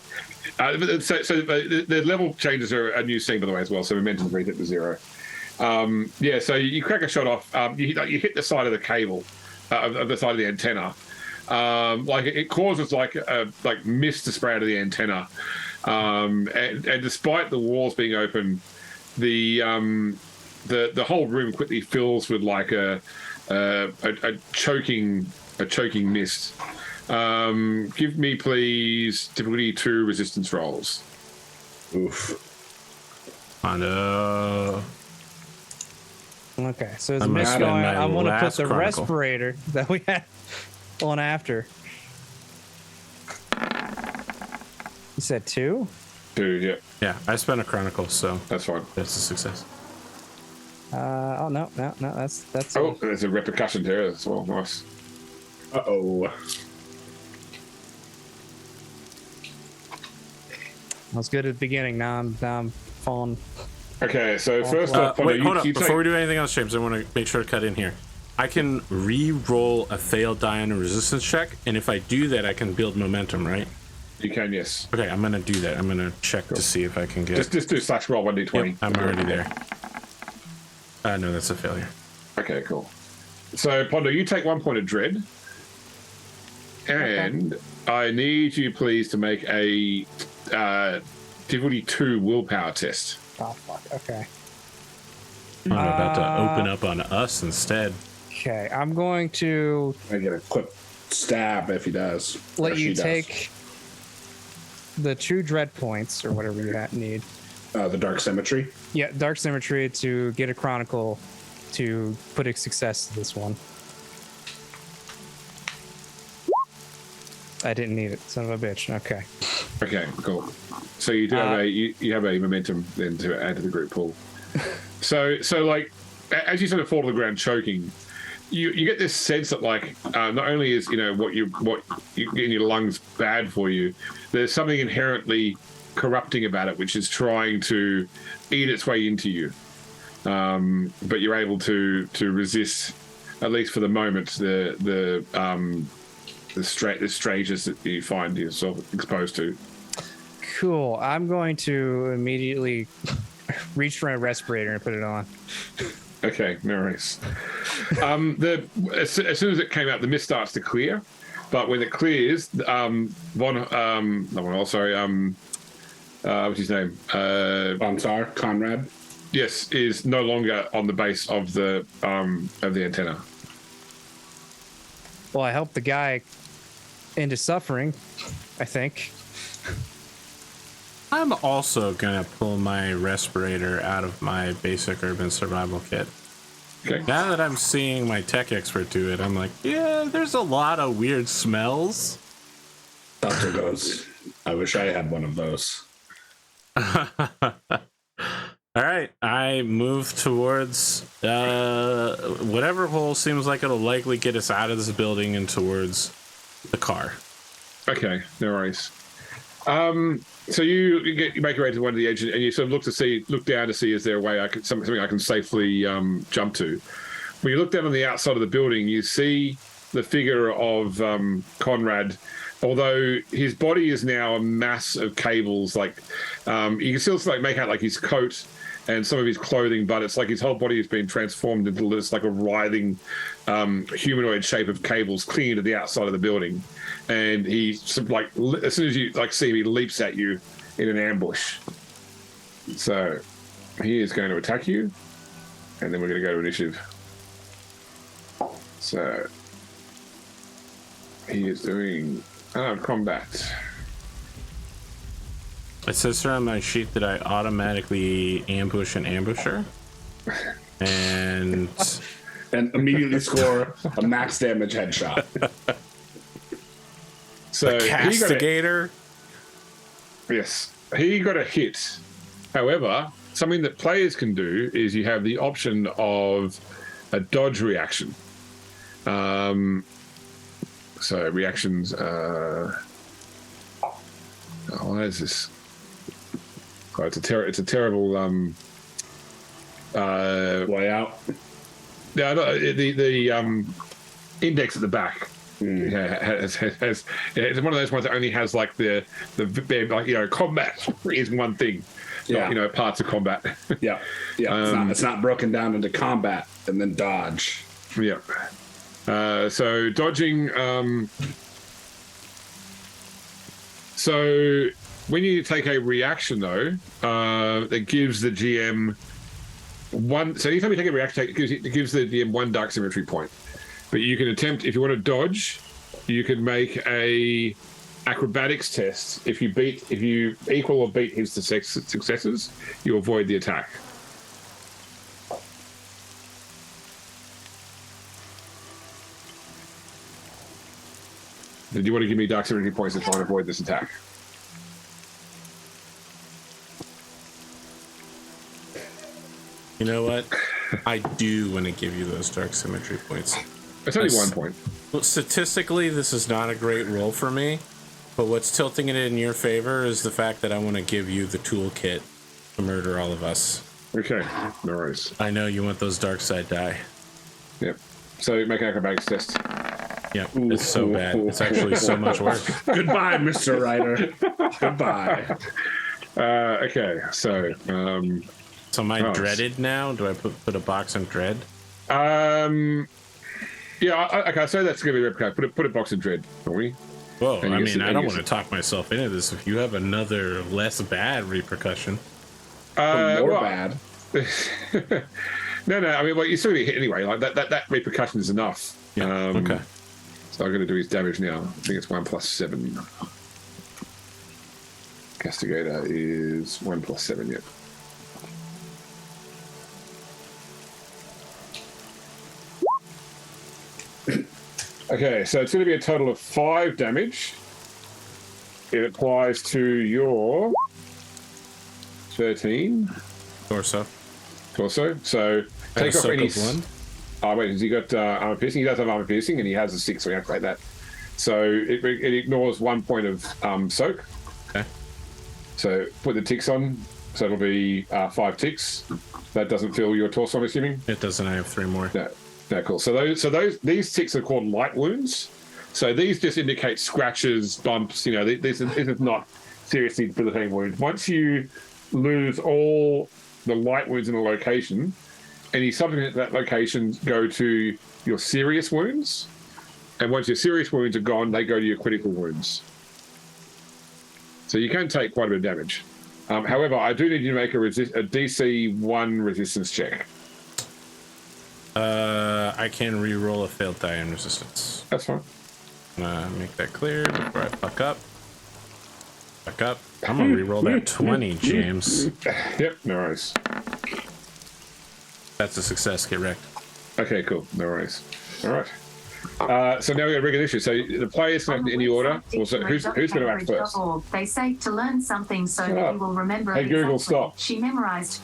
level changes are a new scene, by the way, as well. So momentum's reset to 0. So you crack a shot off. You hit the side of the cable, of the side of the antenna. It causes like mist to spray out of the antenna. And despite the walls being open, the whole room quickly fills with like a choking mist. Give me please difficulty 2 resistance rolls. Oof. Pondo. Okay, so there's a I'm mist gonna going. spend my I want to put last the Chronicle. respirator that we had on after. You said 2? 2, yeah, Yeah, I spent a Chronicle, so that's fine. that's a success. No, that's Oh, there's a repercussion there as well. Nice. Uh-oh. I was good at the beginning. Now I'm falling. Okay, so first off, Pondo, Wait, hold up. you Before we take, do anything else, James, I want to make sure to cut in here. I can re-roll a failed die on a resistance check, and if I do that, I can build momentum, right? you can, yes. Okay, I'm gonna do that. I'm gonna check to see if I can get. Just do / roll 1d20. Yep, I'm already there. No, that's a failure. Okay, cool. So, Pondo, you take 1 point of dread. And I need you, please, to make a difficulty 2 willpower test. Oh fuck. Okay. I'm about to open up on us instead. Okay. I'm going to I get a quick stab if he does. let Or you she does. take the 2 dread points or whatever you need. The dark symmetry. Yeah, dark symmetry to get a chronicle to put a success to this one. I didn't need it, son of a bitch. Okay. Okay, cool. So you do have you have a momentum then to add to the group pool. So like as you sort of fall to the ground choking, you get this sense that like not only is what you get in your lungs bad for you, there's something inherently corrupting about it which is trying to eat its way into you. but you're able to resist, at least for the moment, the strangers that you find yourself exposed to. Cool. I'm going to immediately reach for my respirator and put it on. Okay, no worries. As soon as it came out, the mist starts to clear, but when it clears, what's his name? Bonsar, Conrad. Yes, is no longer on the base of the antenna. Well, I helped the guy into suffering, I think. I'm also gonna pull my respirator out of my basic urban survival kit. Okay. Now that I'm seeing my tech expert do it, I'm like, yeah, there's a lot of weird smells. Doctor goes, I wish I had one of those. All right, I move towards whatever hole seems like it'll likely get us out of this building and towards the car. Okay, no worries. So you make your way to one of the edges, and you sort of look down to see is there a way something I can safely jump to. When you look down on the outside of the building, you see the figure of Conrad. Although his body is now a mass of cables, like you can still make out like his coat and some of his clothing, but it's like his whole body has been transformed into this like a writhing humanoid shape of cables clinging to the outside of the building. And he like as soon as you see him, he leaps at you in an ambush. So he is going to attack you, and then we're going to go to initiative. So he is doing combat. It says here on my sheet that I automatically ambush an ambusher, and immediately score a max damage headshot. So castigator. Yes, he got a hit. However, something that players can do is you have the option of a dodge reaction. So reactions. What is this? Oh, it's a terrible way out. Yeah, the index at the back. Has it's one of those ones that only has like the combat is one thing, not parts of combat. Yeah. It's not broken down into combat and then dodge. Yeah. So dodging. So when you take a reaction, though, that gives the GM one. So anytime you take a reaction, it gives the GM one dark symmetry point. But you can attempt, if you want to dodge, you can make a acrobatics test. If you equal or beat his successes, you avoid the attack. Did you want to give me dark symmetry points to try and avoid this attack? You know what? I do want to give you those dark symmetry points. It's only 1 point. Well, statistically, this is not a great roll for me, but what's tilting it in your favor is the fact that I want to give you the toolkit to murder all of us. Okay, no worries. I know you want those dark side die. Yep. So make an acrobatics test. Yeah, it's so bad. It's actually so much work. Goodbye, Mr. Ryder. Goodbye. Okay, so... So am I dreaded now? Do I put a box on dread? Yeah, okay, so that's going to be replicated. Put a box in dread, don't we? Whoa, I mean, I don't want to talk myself into this. If you have another less bad repercussion. More bad. No, I mean, well, you still get hit anyway. Like that repercussion is enough. Yeah, okay. So I'm going to do his damage now. I think it's 1+7. Castigator is 1+7, yep. Okay, so it's going to be a total of 5 damage. It applies to your 13 Torso. So take off any. One. Oh wait, has he got armor piercing? He does have armor piercing, and he has a 6, so we activate that. So it ignores 1 point of soak. Okay. So put the ticks on. So it'll be 5 ticks. That doesn't fill your torso, I'm assuming? It doesn't. I have 3 more. No, cool. So these ticks are called light wounds. So these just indicate scratches, bumps. This is not seriously debilitating wounds. Once you lose all the light wounds in a location, any subsequent to that location go to your serious wounds. And once your serious wounds are gone, they go to your critical wounds. So you can take quite a bit of damage. However, I do need you to make a DC 1 resistance check. I can re-roll a failed die in resistance. That's fine. Make that clear before I fuck up. I'm gonna re-roll that 20, James. Yep, no worries. That's a success. Get wrecked. Okay, cool. No worries. All right. So now we got recognition. So the players can act in any order. Also, who's going to act first? They say to learn something so that you will remember. Hey, Google, stop. She memorized.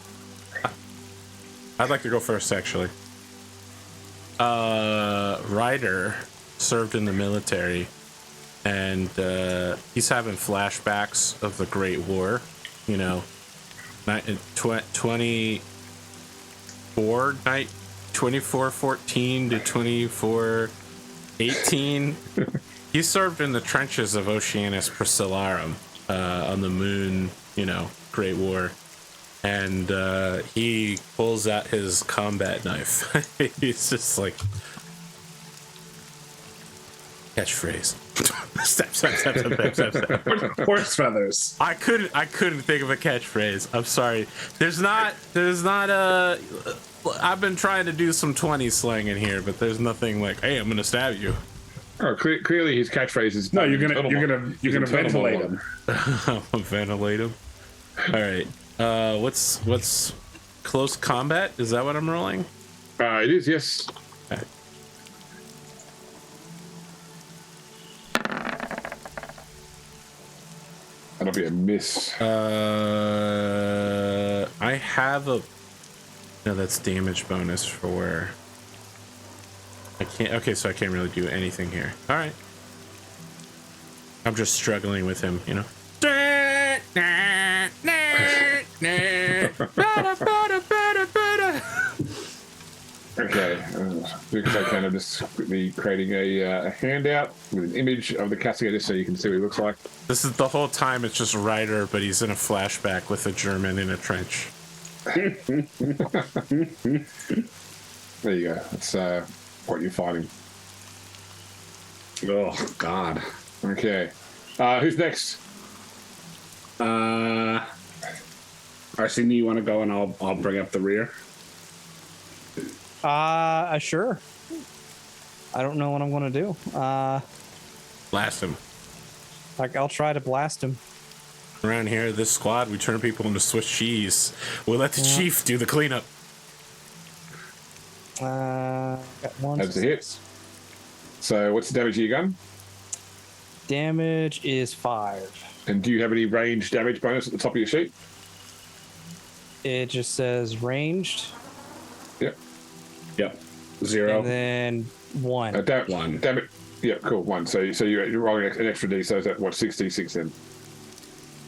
I'd like to go first, actually. Ryder served in the military, and he's having flashbacks of the Great War. 2414 to 2418. He served in the trenches of Oceanus Procellarum on the moon, Great War. And he pulls out his combat knife. He's just like, catchphrase. Step. Horse feathers. I couldn't think of a catchphrase. I'm sorry. There's not a. I've been trying to do some 20 slang in here, but there's nothing like, hey, I'm gonna stab you. Oh, clearly his catchphrase is. No, you're gonna ventilate him. Ventilate him. All right. What's close combat? Is that what I'm rolling? It is, yes. Okay. That'll be a miss. I have a. No, that's damage bonus for. I can't. Okay, so I can't really do anything here. All right. I'm just struggling with him, Okay, because I can, I'm just quickly creating a handout with an image of the castigator so you can see what he looks like. This is the whole time. It's just Ryder, but he's in a flashback with a German in a trench. There you go. That's what you're fighting. Oh God. Okay. Who's next? Arsene, you want to go and I'll bring up the rear? Sure. I don't know what I'm gonna do. Blast him. I'll try to blast him. Around here, this squad, we turn people into Swiss cheese. We'll let the chief do the cleanup. Got one. That's a hit. So, what's the damage of your gun? Damage is 5. And do you have any range damage bonus at the top of your sheet? It just says ranged. Yep. 0. And then 1. 1. Damage. Yeah, cool. 1. So you're rolling an extra D. So is that what 6d6 then?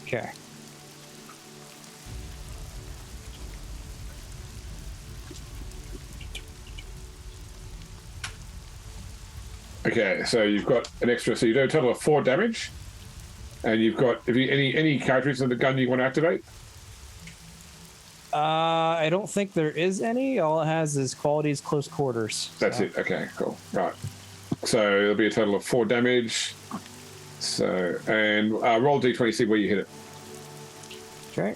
Okay. Okay, so you've got an extra. So you do a total of 4 damage, and you've got any cartridges in the gun you want to activate. I don't think there is any. All it has is qualities close quarters. That's it. Okay, cool. Right. So it'll be a total of 4 damage. So and roll d20, see where you hit it. Okay.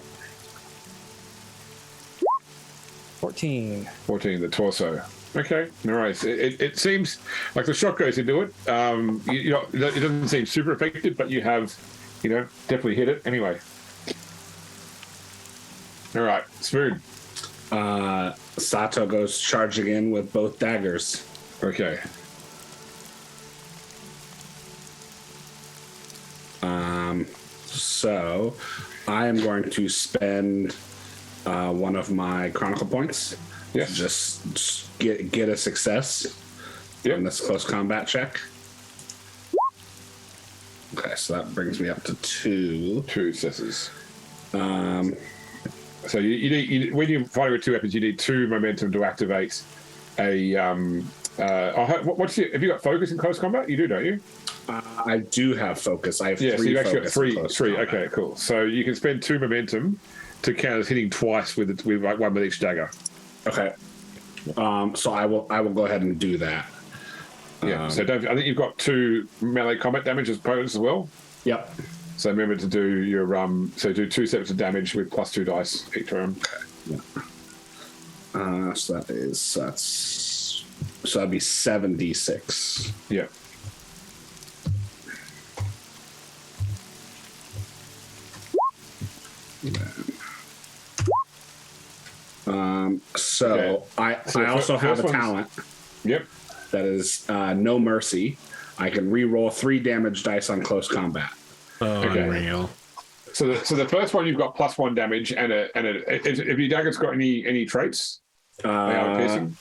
14. 14, the torso. Okay, all right. It seems like the shot goes into it. It doesn't seem super effective, but you have, definitely hit it anyway. All right, Spoon. Sato goes charging in with both daggers. Okay. So I am going to spend one of my Chronicle points. Yes. Just get a success on this close combat check. Okay, so that brings me up to 2. 2 successes. So you need when you're fighting with two weapons, you need 2 momentum to activate a. Have you got focus in close combat? You do, don't you? I do have focus. I have Yeah, so 3 you actually got focus in close three. combat. Okay, cool. So you can spend 2 momentum to count as hitting twice with like 1 with each dagger. Okay. So I will go ahead and do that. Yeah. So I think you've got 2 melee combat damage as bonus as well. Yep. So remember to do your do 2 steps of damage with +2 dice each turn. So that'd be 7d6. Yeah. So Okay. I also have a talent Yep. that is no mercy. I can re-roll 3 damage dice on close combat. Unreal. So the first one you've got +1 damage and if your dagger's got any traits, they are piercing.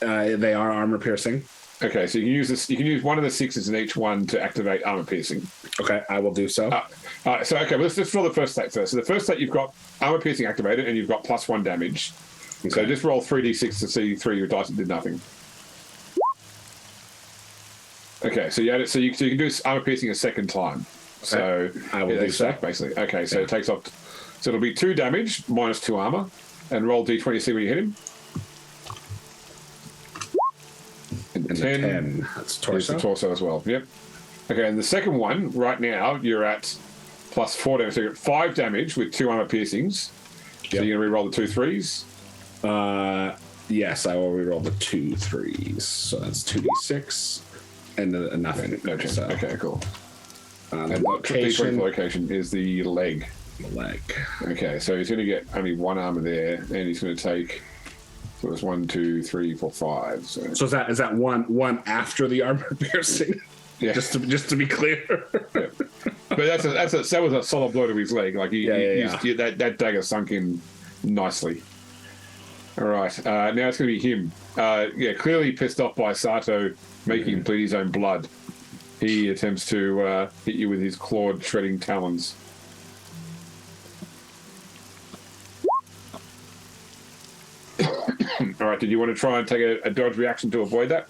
They are armor piercing. Okay, so you can use this. You can use one of the 6s in each one to activate armor piercing. Okay, I will do so. Let's roll the first stat first. So the first stat you've got armor piercing activated and you've got +1 damage. Okay. So just roll 3d6 to see 3 of your dice that did nothing. Okay, so you add it. So you can do armor piercing a second time. So I will do so. basically. Okay, so it takes off. So it'll be 2 damage minus 2 armor, and roll d20 to see when you hit him. And 10. That's torso. The torso as well. Yep. Okay, and the second one right now you're at +4 damage. So you're at 5 damage with 2 armor piercings. So you're gonna re-roll the 2 3s. Yes, I will re-roll the 2 3s. So that's 2d6 and nothing. Okay. So, Okay. Cool. the And location, location is the leg. the leg. Okay, so he's going to get only 1 armor there, and he's going to take. So it's 1, 2, 3, 4, 5. So is that one after the armor piercing? Yeah. Just to be clear. Yeah. But that was a solid blow to his leg. Like that dagger sunk in nicely. All right, now it's going to be him. Clearly pissed off by Sato making him bleed his own blood. He attempts to hit you with his clawed, shredding talons. All right, did you want to try and take a dodge reaction to avoid that?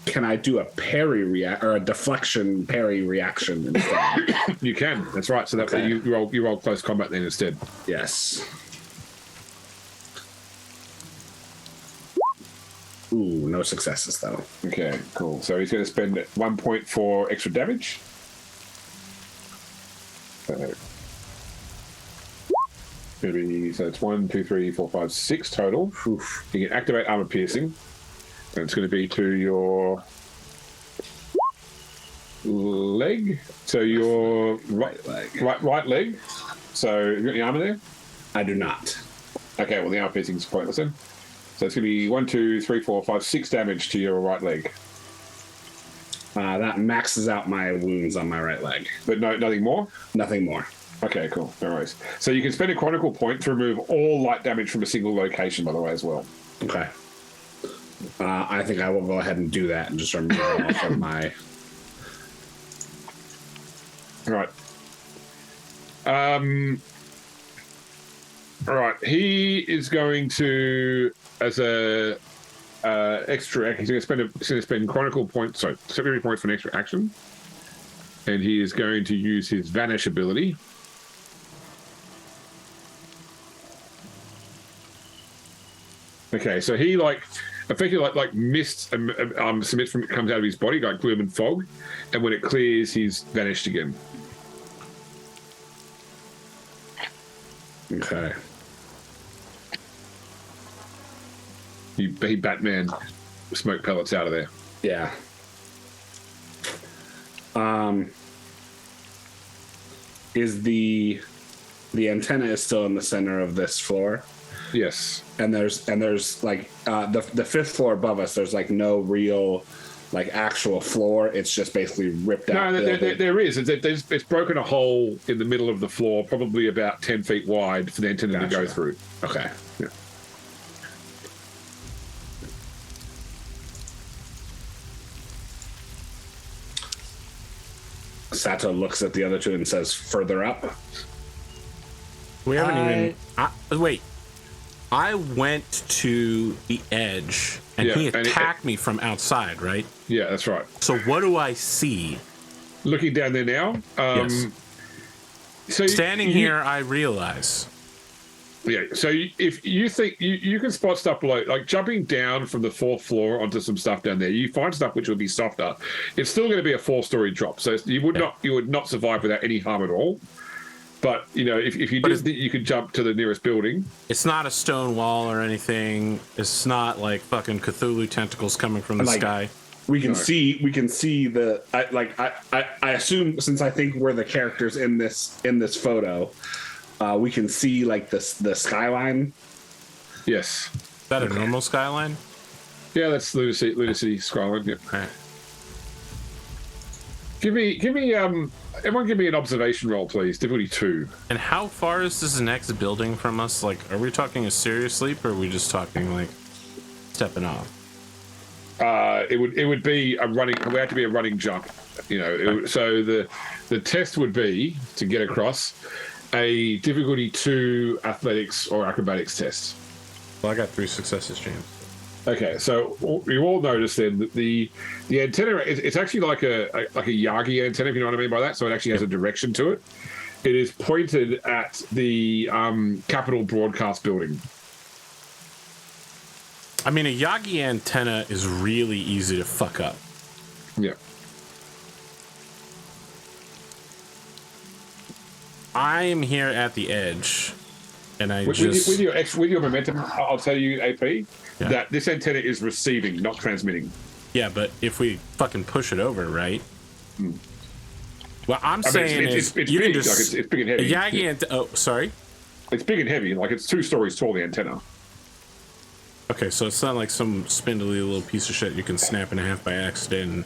Can I do a parry or a deflection parry reaction instead? You can. That's right. So that Okay. you roll close combat then instead. Yes. Ooh, no successes though. Okay, cool. So he's going to spend 1 point for extra damage. So it's 1, 2, 3, 4, 5, 6 total. Oof. You can activate armor piercing. And it's going to be to your leg. So your right leg. So you got any armor there? I do not. Okay, well the armor piercing is pointless then. So it's going to be 1, 2, 3, 4, 5, 6 damage to your right leg. That maxes out my wounds on my right leg. But nothing more? Nothing more. Okay, cool. No worries. So you can spend a Chronicle point to remove all light damage from a single location, by the way, as well. Okay. I think I will go ahead and do that and just remove it all from my... All right. All right. He is going to, as a extra, he's going to spend Chronicle points. Sorry, 70 points for an extra action, and he is going to use his Vanish ability. Okay, so he effectively like mist submits from comes out of his body like gloom and fog, and when it clears, he's vanished again. Okay. He Batman smoke pellets out of there. Yeah. Is the antenna is still in the center of this floor? Yes. And there's like the 5th floor above us. There's like no real like actual floor. It's just basically ripped out. No, there is. It's broken a hole in the middle of the floor, probably about 10 feet wide, for the antenna to go through. Okay. Yeah. Sato looks at the other two and says, "Further up." We haven't even. Wait. I went to the edge, and he attacked me from outside, right? Yeah, that's right. So what do I see? Looking down there now. Yes. So Standing here, I realize. Yeah. So if you think you can spot stuff below, like jumping down from the 4th floor onto some stuff down there, you find stuff which will be softer. It's still going to be a 4-story drop, so you would not survive without any harm at all. But if you did think you could jump to the nearest building, it's not a stone wall or anything. It's not like fucking Cthulhu tentacles coming from the sky. We can see the I assume, since I think we're the characters in this photo, we can see like the skyline. Yes. Is that a normal skyline? Yeah, that's Lunar City skyline. Yep. All right. Give me everyone give me an observation roll, please. Difficulty 2. And how far is this next building from us? Like, are we talking a serious leap, or are we just talking like stepping off? It would be a running. It would have to be a running jump. So the test would be to get across a difficulty 2 athletics or acrobatics test. Well, I got 3 successes, James. Okay, so you all notice then that the antenna, it's actually like a Yagi antenna, if you know what I mean by that. So it actually has a direction to it. It is pointed at the Capitol Broadcast Building. I mean, a Yagi antenna is really easy to fuck up. Yeah. I am here at the edge, and with your momentum, I'll tell you, AP, that this antenna is receiving, not transmitting. Yeah, but if we fucking push it over, right? Well, I'm saying it's big, like it's big and heavy. A Yagi antenna. Oh, sorry. It's big and heavy, like it's 2 stories tall. The antenna. Okay, so it's not like some spindly little piece of shit you can snap in half by accident and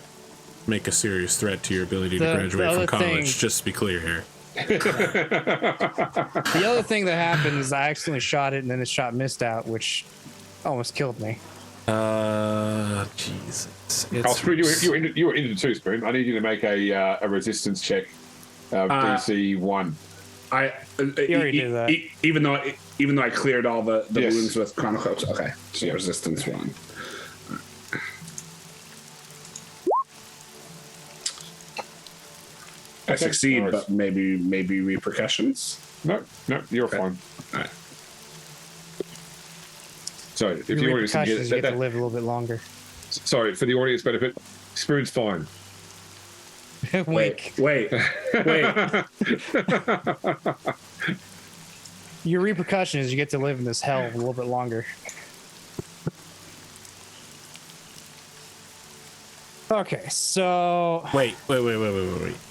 make a serious threat to your ability to graduate from college. Just to be clear here. The other thing that happened is I accidentally shot it, and then the shot missed out, which almost killed me. Jesus. I'll screw you. You were into the 2, Spoon. I need you to make a resistance check. DC 1. I already did that. Even though I cleared all the Yes. wounds with Chronicles. Okay, so yeah, resistance 1. I succeed, nice. but maybe repercussions. No, you're fine. All right. So, if Your you want to repercussions, you get to live a little bit longer. sorry, for the audience benefit, Spoon's fine. Wink. Wait. Your repercussion is you get to live in this hell a little bit longer. Okay, so Wait.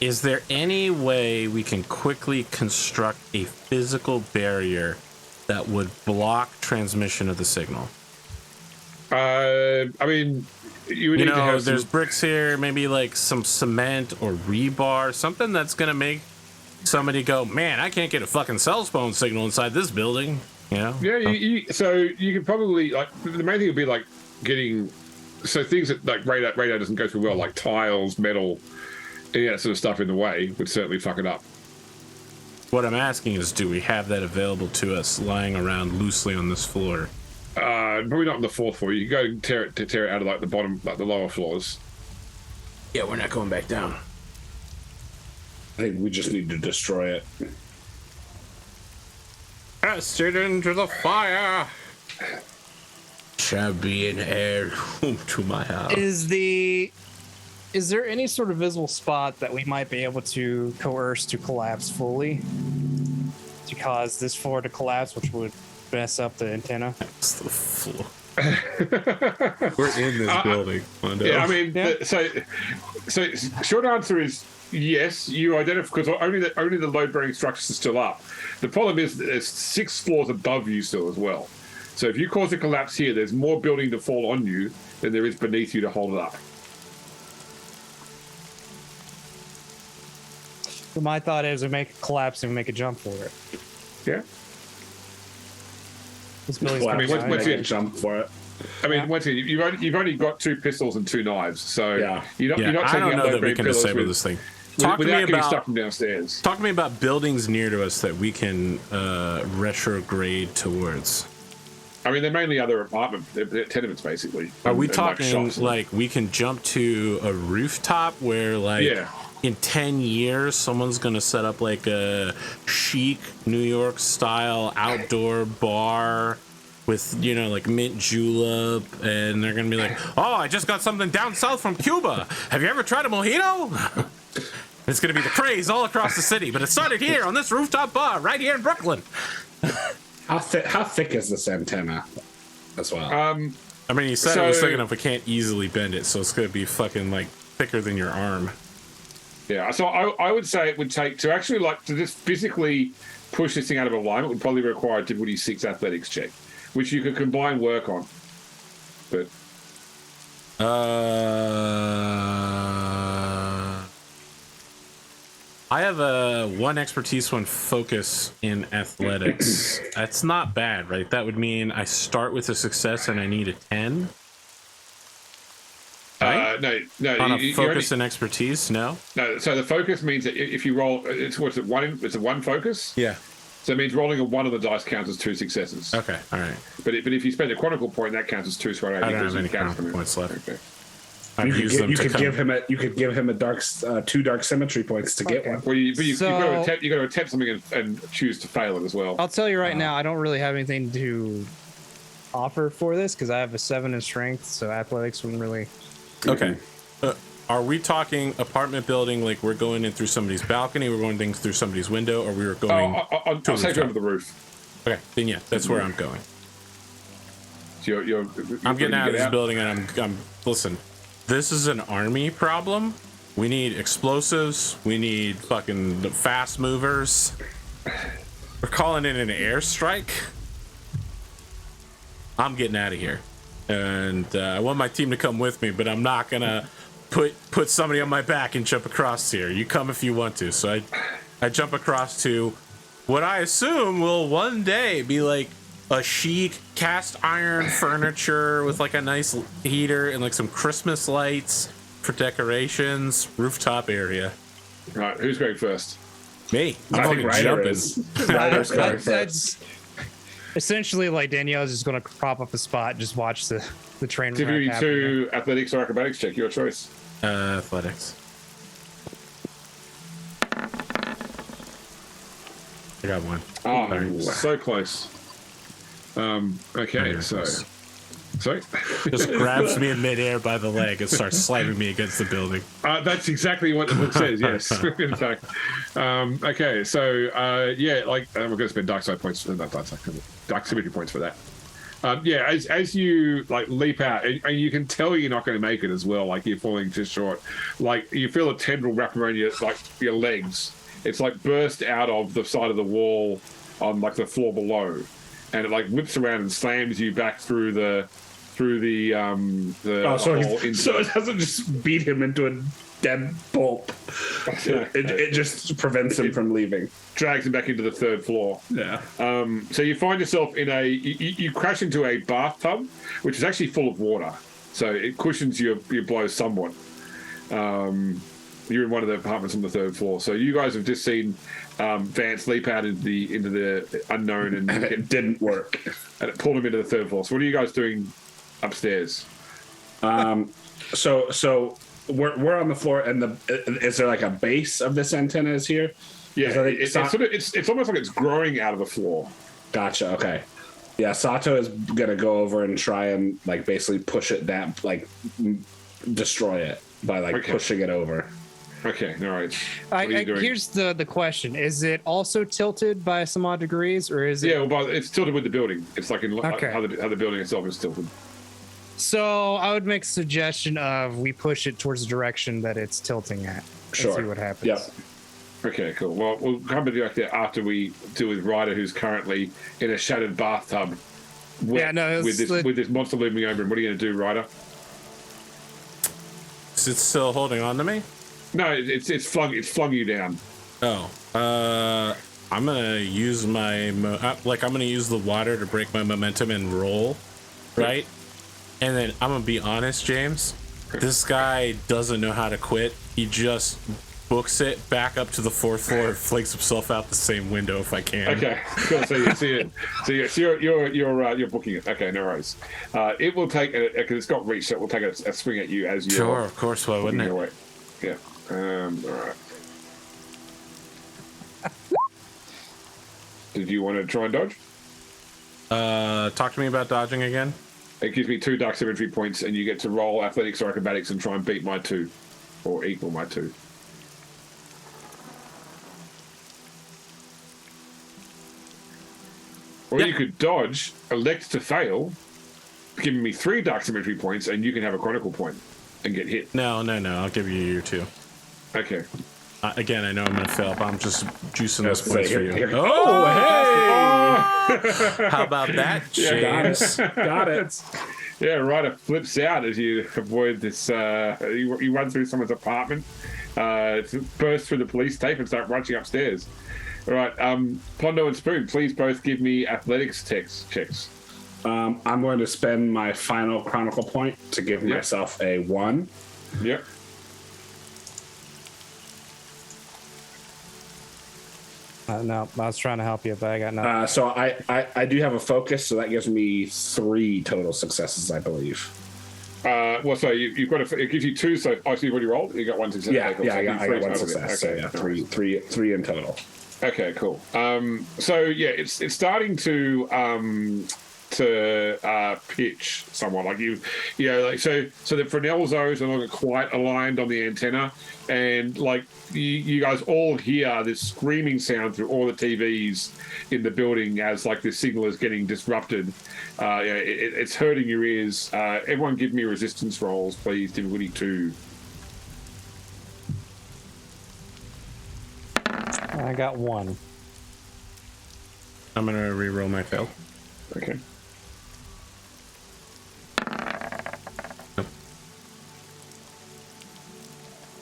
Is there any way we can quickly construct a physical barrier that would block transmission of the signal? I mean, you would need to have there's some, bricks here, maybe like some cement or rebar, something that's gonna make somebody go, man, I can't get a fucking cell phone signal inside this building. Yeah, so you could probably, like, the main thing would be like getting, so things that like radar doesn't go through well, like tiles, metal, any of that sort of stuff in the way would certainly fuck it up. What I'm asking is, do we have that available to us lying around loosely on this floor? Probably not on the 4th floor. You can go tear it out of like the bottom, like the lower floors. Yeah, we're not going back down. I think we just need to destroy it. Cast it into the fire. Shall be an heirloom to my house. is there any sort of visible spot that we might be able to coerce to collapse fully? To cause this floor to collapse, which would mess up the antenna? It's the floor. We're in this building. Mondo. Yeah, I mean, so short answer is yes. You identify, because only the load-bearing structures are still up. The problem is that there's 6 floors above you still as well. So if you cause a collapse here, there's more building to fall on you than there is beneath you to hold it up. So my thought is we make it collapse and we make a jump for it. Yeah. This building's Well, I mean, gonna once be you Jump for it. I mean, once again, you've only got 2 pistols and 2 knives, so Yeah. you're not I taking don't out know that we low-bearing can pillars disable with, this thing. Talk to me without getting about stuck from downstairs. talk to me about buildings near to us that we can retrograde towards. I mean, they're mainly other they're tenements, basically. Are we And, talking shops and- like we can jump to a rooftop where like Yeah. in 10 years someone's gonna set up like a chic New York style outdoor bar with, you know, like mint julep, and they're gonna be like, oh, I just got something down south from Cuba. Have you ever tried a mojito? It's gonna be the craze all across the city, but it started here on this rooftop bar right here in Brooklyn. How thick is this antenna as well? I mean, you said it So- was thick enough we can't easily bend it, so it's gonna be fucking like thicker than your arm. Yeah, so I would say it would take to actually like to just physically push this thing out of alignment would probably require a difficulty 6 athletics check, which you could combine work on. But I have a 1 expertise, 1 focus in athletics. That's not bad, right? That would mean I start with a success and I need a 10. Right? no, On a you focus only, and expertise, no? no. So the focus means that if you roll, it's what's it one? It's a 1 focus. Yeah. So it means rolling a 1 on the dice counts as 2 successes. Okay, all right. But if you spend a chronicle point, that counts as 2. So I don't have any chronicle points left. Okay. I've used them you to could come. give him a dark 2 dark symmetry points to get one. Well, you've got So- to attempt something and choose to fail it as well. I'll tell you right now, I don't really have anything to offer for this because I have a 7 in strength, so athletics wouldn't really. Okay. Are we talking apartment building, like we're going in through somebody's balcony, we're going in through somebody's window, or we were going... I'll to a take you rooftop? over the roof. Okay, then yeah, that's where I'm going. So you're I'm getting out of this out. building, and I'm listen. This is an army problem. We need explosives. We need fucking fast movers. We're calling in an airstrike. I'm getting out of here, and I want my team to come with me, but I'm not gonna put somebody on my back and jump across here. You come if you want to. So I jump across to what I assume will one day be like a chic cast iron furniture with like a nice heater and like some Christmas lights for decorations, rooftop area. All right, who's going first? Me, I'm I think fucking Ryder jumping. is. Ryder's going first. That's essentially like Danielle's just going to prop up a spot, and just watch the train Give wreck you happen. 2 athletics or acrobatics check, your choice. Athletics. I got 1. Oh, Sorry. so close. Okay, so sorry. Just grabs me in midair by the leg and starts slamming me against the building. That's exactly what the book says. Yes, in fact. Okay, so yeah, like we're going to spend dark side points, not dark symmetry points for that. Yeah, as you like leap out, and you can tell you're not going to make it as well. Like you're falling too short. Like you feel a tendril wrap around your legs. It's like burst out of the side of the wall on like the floor below, and it like whips around and slams you back through the Oh, so hole it doesn't just beat him into a dead pulp. It just prevents him from leaving. drags him back into the 3rd floor. Yeah. So you find yourself in you crash into a bathtub, which is actually full of water. So it cushions your blows somewhat. You're in one of the apartments on the 3rd floor. So you guys have just seen Vance leap out into the unknown, and It didn't work. and it pulled him into the 3rd floor. So what are you guys doing upstairs? So we're on the floor, and is there like a base of this antenna is here? Yeah, So it's almost like it's growing out of the floor. Gotcha. Okay. Yeah, Sato is gonna go over and try and like basically push it down, like destroy it by like Okay. pushing it over. Okay, all right. What are you doing? Here's the question: is it also tilted by some odd degrees, or is it? Yeah, well, but it's tilted with the building. It's like in Okay. how the building itself is tilted. So I would make a suggestion of we push it towards the direction that it's tilting at. Sure. And see what happens. Yep. Okay, cool. Well, we'll come back there after we deal with Ryder, who's currently in a shattered bathtub. Yeah, no, with this monster looming over him. What are you going to do, Ryder? Is it still holding on to me? No, it's flung you down. Oh, I'm gonna use my I'm gonna use the water to break my momentum and roll, right? And then I'm gonna be honest, James. This guy doesn't know how to quit. He just books it back up to the 4th floor and flings himself out the same window if I can. Okay, cool. So you see it. So you're booking it. Okay, no worries. It will take because it's got reach, so it will take a swing at you as you. Sure, of course. Why wouldn't it? Away. Yeah. All right. Did you want to try and dodge? Talk to me about dodging again. It gives me 2 dark symmetry points, and you get to roll athletics or acrobatics and try and beat my 2, or equal my 2. Or you could dodge, elect to fail, giving me 3 dark symmetry points, and you can have a chronicle point and get hit. No. I'll give you your 2. Okay. Again, I know I'm going to fail, but I'm just juicing those Say, points for you. here. Oh, Oh, how about that, James? Got it. yeah, Ryder flips out as you avoid this. You run through someone's apartment, burst through the police tape, and start rushing upstairs. All right, Pondo and Spoon, please both give me athletics checks. I'm going to spend my final chronicle point to give myself a 1. Yep. No, I was trying to help you, but I got nothing. So I do have a focus, so that gives me 3 total successes, I believe. Well, so you've got it gives you 2. So so you've already rolled. You got 1 success. Yeah, Okay, cool. yeah, So I you got 1 total. success. Okay, So yeah, three in total. Okay, cool. So yeah, it's starting to pitch somewhat like so the Fresnel zones are not quite aligned on the antenna, and like you guys all hear this screaming sound through all the TVs in the building as like the signal is getting disrupted. It's hurting your ears. Everyone give me resistance rolls, please. Difficulty 2. I got 1. I'm going to re-roll my fail. Okay.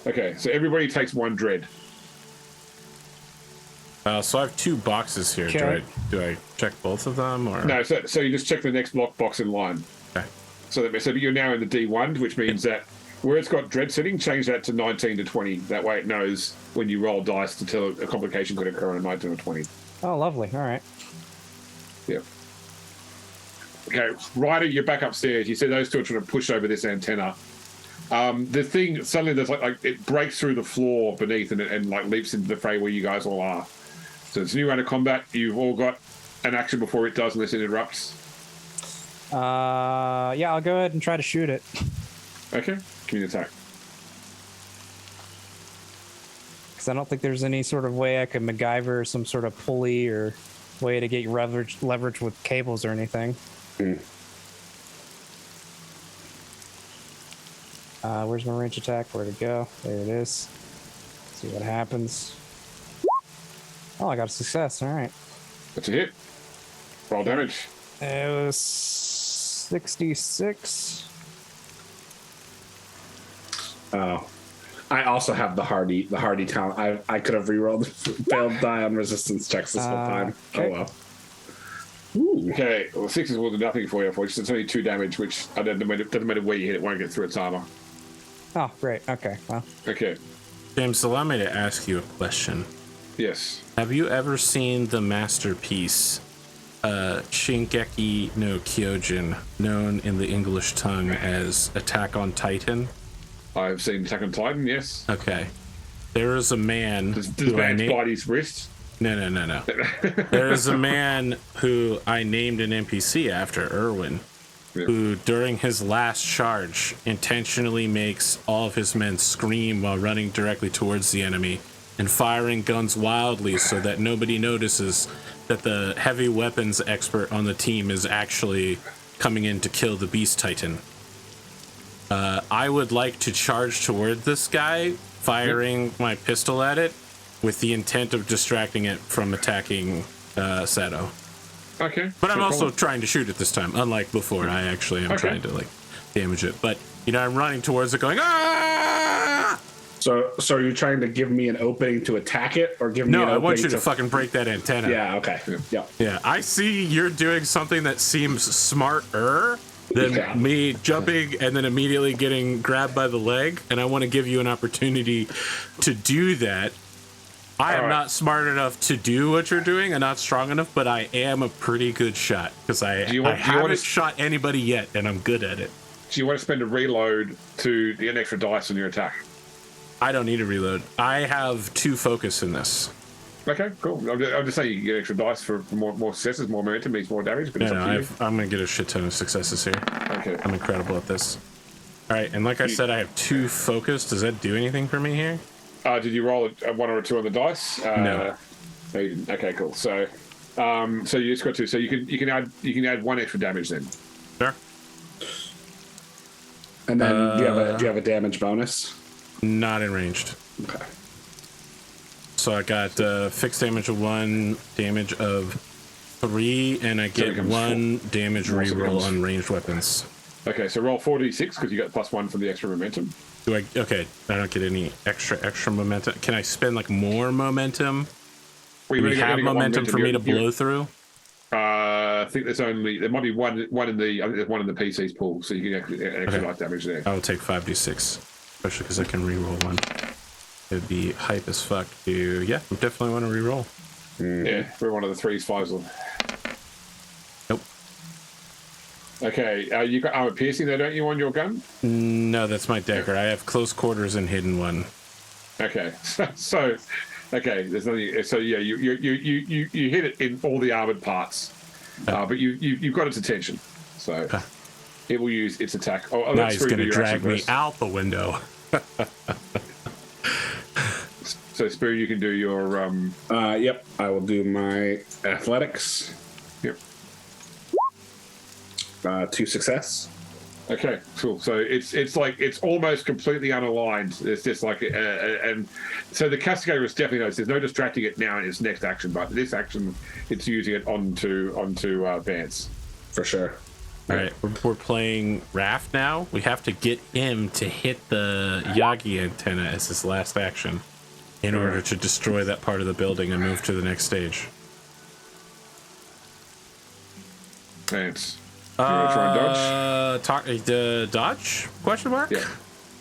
Okay, so everybody takes 1 dread. So I have 2 boxes here. Okay. Do I check both of them, or No, so you just check the next box in line. Okay. So you're now in the D1, which means that where it's got dread setting, change that to 19 to 20. That way it knows when you roll dice to tell a complication could occur on a 19 or 20. Oh, lovely. All right. Yeah. Okay, Ryder, you're back upstairs. You see those 2 are trying to push over this antenna. The thing suddenly there's like it breaks through the floor beneath and like leaps into the fray where you guys all are. So it's a new round of combat. You've all got an action before it does, unless it interrupts. Yeah, I'll go ahead and try to shoot it. Okay, give me an attack. Because I don't think there's any sort of way I could MacGyver some sort of pulley or way to get leverage with cables or anything. Where's my range attack? Where'd it go? There it is. See what happens. Oh, I got a success. All right. That's a hit. Roll damage. It was 66. Oh, I also have the hardy talent. I could have rerolled failed die on resistance checks this whole time. Okay. Oh well. Ooh. Okay, well, 6s will do nothing for you, unfortunately. It's only 2 damage, which doesn't matter where you hit it, won't get through its armor. Oh, great. Okay. Well, Okay, James, allow me to ask you a question. yes. Have you ever seen the masterpiece Shingeki no Kyojin, known in the English tongue as Attack on Titan? I've seen Attack on Titan, yes. Okay. There is a man Does who I man named... bite his wrist? No. There is a man who I named an NPC after, Irwin, who during his last charge intentionally makes all of his men scream while running directly towards the enemy and firing guns wildly so that nobody notices that the heavy weapons expert on the team is actually coming in to kill the Beast Titan. I would like to charge toward this guy, firing my pistol at it with the intent of distracting it from attacking Sato. Okay. But I'm no also problem. trying to shoot it this time, unlike before. I actually am trying to like damage it. But I'm running towards it, going ah! So are you trying to give me an opening to attack it, or give me No, an I opening want you to fucking break that antenna. Yeah. Okay. Yeah. Yeah, I see you're doing something that seems smarter than Yeah. me jumping and then immediately getting grabbed by the leg. And I want to give you an opportunity to do that. I am not smart enough to do what you're doing. I'm not strong enough, but I am a pretty good shot because I haven't shot anybody yet, and I'm good at it. Do you want to spend a reload to get an extra dice on your attack? I don't need a reload. I have 2 focus in this. Okay, cool. I'm just saying you can get extra dice for more successes, more momentum, means more damage, but it's up to you. I'm going to get a shit ton of successes here. Okay. I'm incredible at this. All right, and like I said, I have 2 focus. Does that do anything for me here? Did you roll a 1 or a 2 on the dice? No. No, you didn't. Okay, cool. So you just got 2. So you can add 1 extra damage then. Sure. And then do you have a damage bonus? Not in ranged. Okay. So I got fixed damage of 1, damage of 3, and I get 1 damage reroll on ranged weapons. Okay, so roll 4d6 because you got +1 from the extra momentum. Okay, I don't get any extra momentum. Can I spend like more momentum? Well, Do we have momentum for me to blow through? I think there might be one in the, I think there's 1 in the PC's pool, so you can get extra life damage there. I will take 5d6, especially because I can reroll 1. It'd be hype as fuck to, I definitely want to reroll. Yeah, we're one of the 3s, 5s. Nope. Okay, you got armor piercing though, don't you, on your gun? No, that's my dagger. I have close quarters and hidden 1. Okay, so okay, there's nothing. So yeah, you hit it in all the armored parts, but you've got its attention, so it will use its attack. Oh, now he's going to drag me out the window. So Spoo, you can do your Yep, I will do my athletics. Yep. 2 success. Okay, cool. So it's like it's almost completely unaligned. It's just like and so the castigator is definitely knows there's no distracting it now in its next action, but this action it's using it onto Vance. For sure. All right, we're playing Raph now. We have to get him to hit the Yagi antenna as his last action in order to destroy that part of the building and move to the next stage. Vance. You want to try and dodge? Dodge? Question mark? Yeah.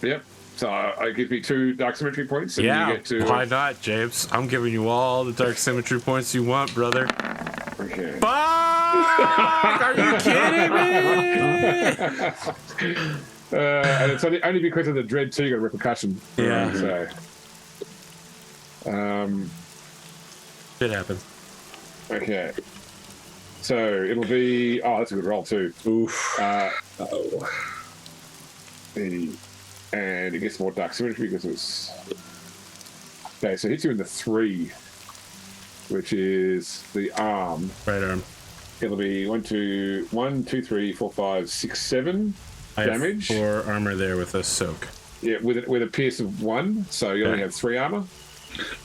Yep. So it gives me 2 dark symmetry points. And you get to, why not, James? I'm giving you all the dark symmetry points you want, brother. Okay. Fuck! Are you kidding me? And it's only because of the dread too. You got repercussion. Yeah. So. Shit happens. Okay. So it'll be. Oh, that's a good roll too. Oof. And it gets more dark symmetry because it's. Okay, so it hits you in the 3, which is the arm. Right arm. It'll be 1, 2, 3, 4, 5, 6, 7 damage. I have 4 armor there with a soak. Yeah, with a pierce of 1, so you only have 3 armor.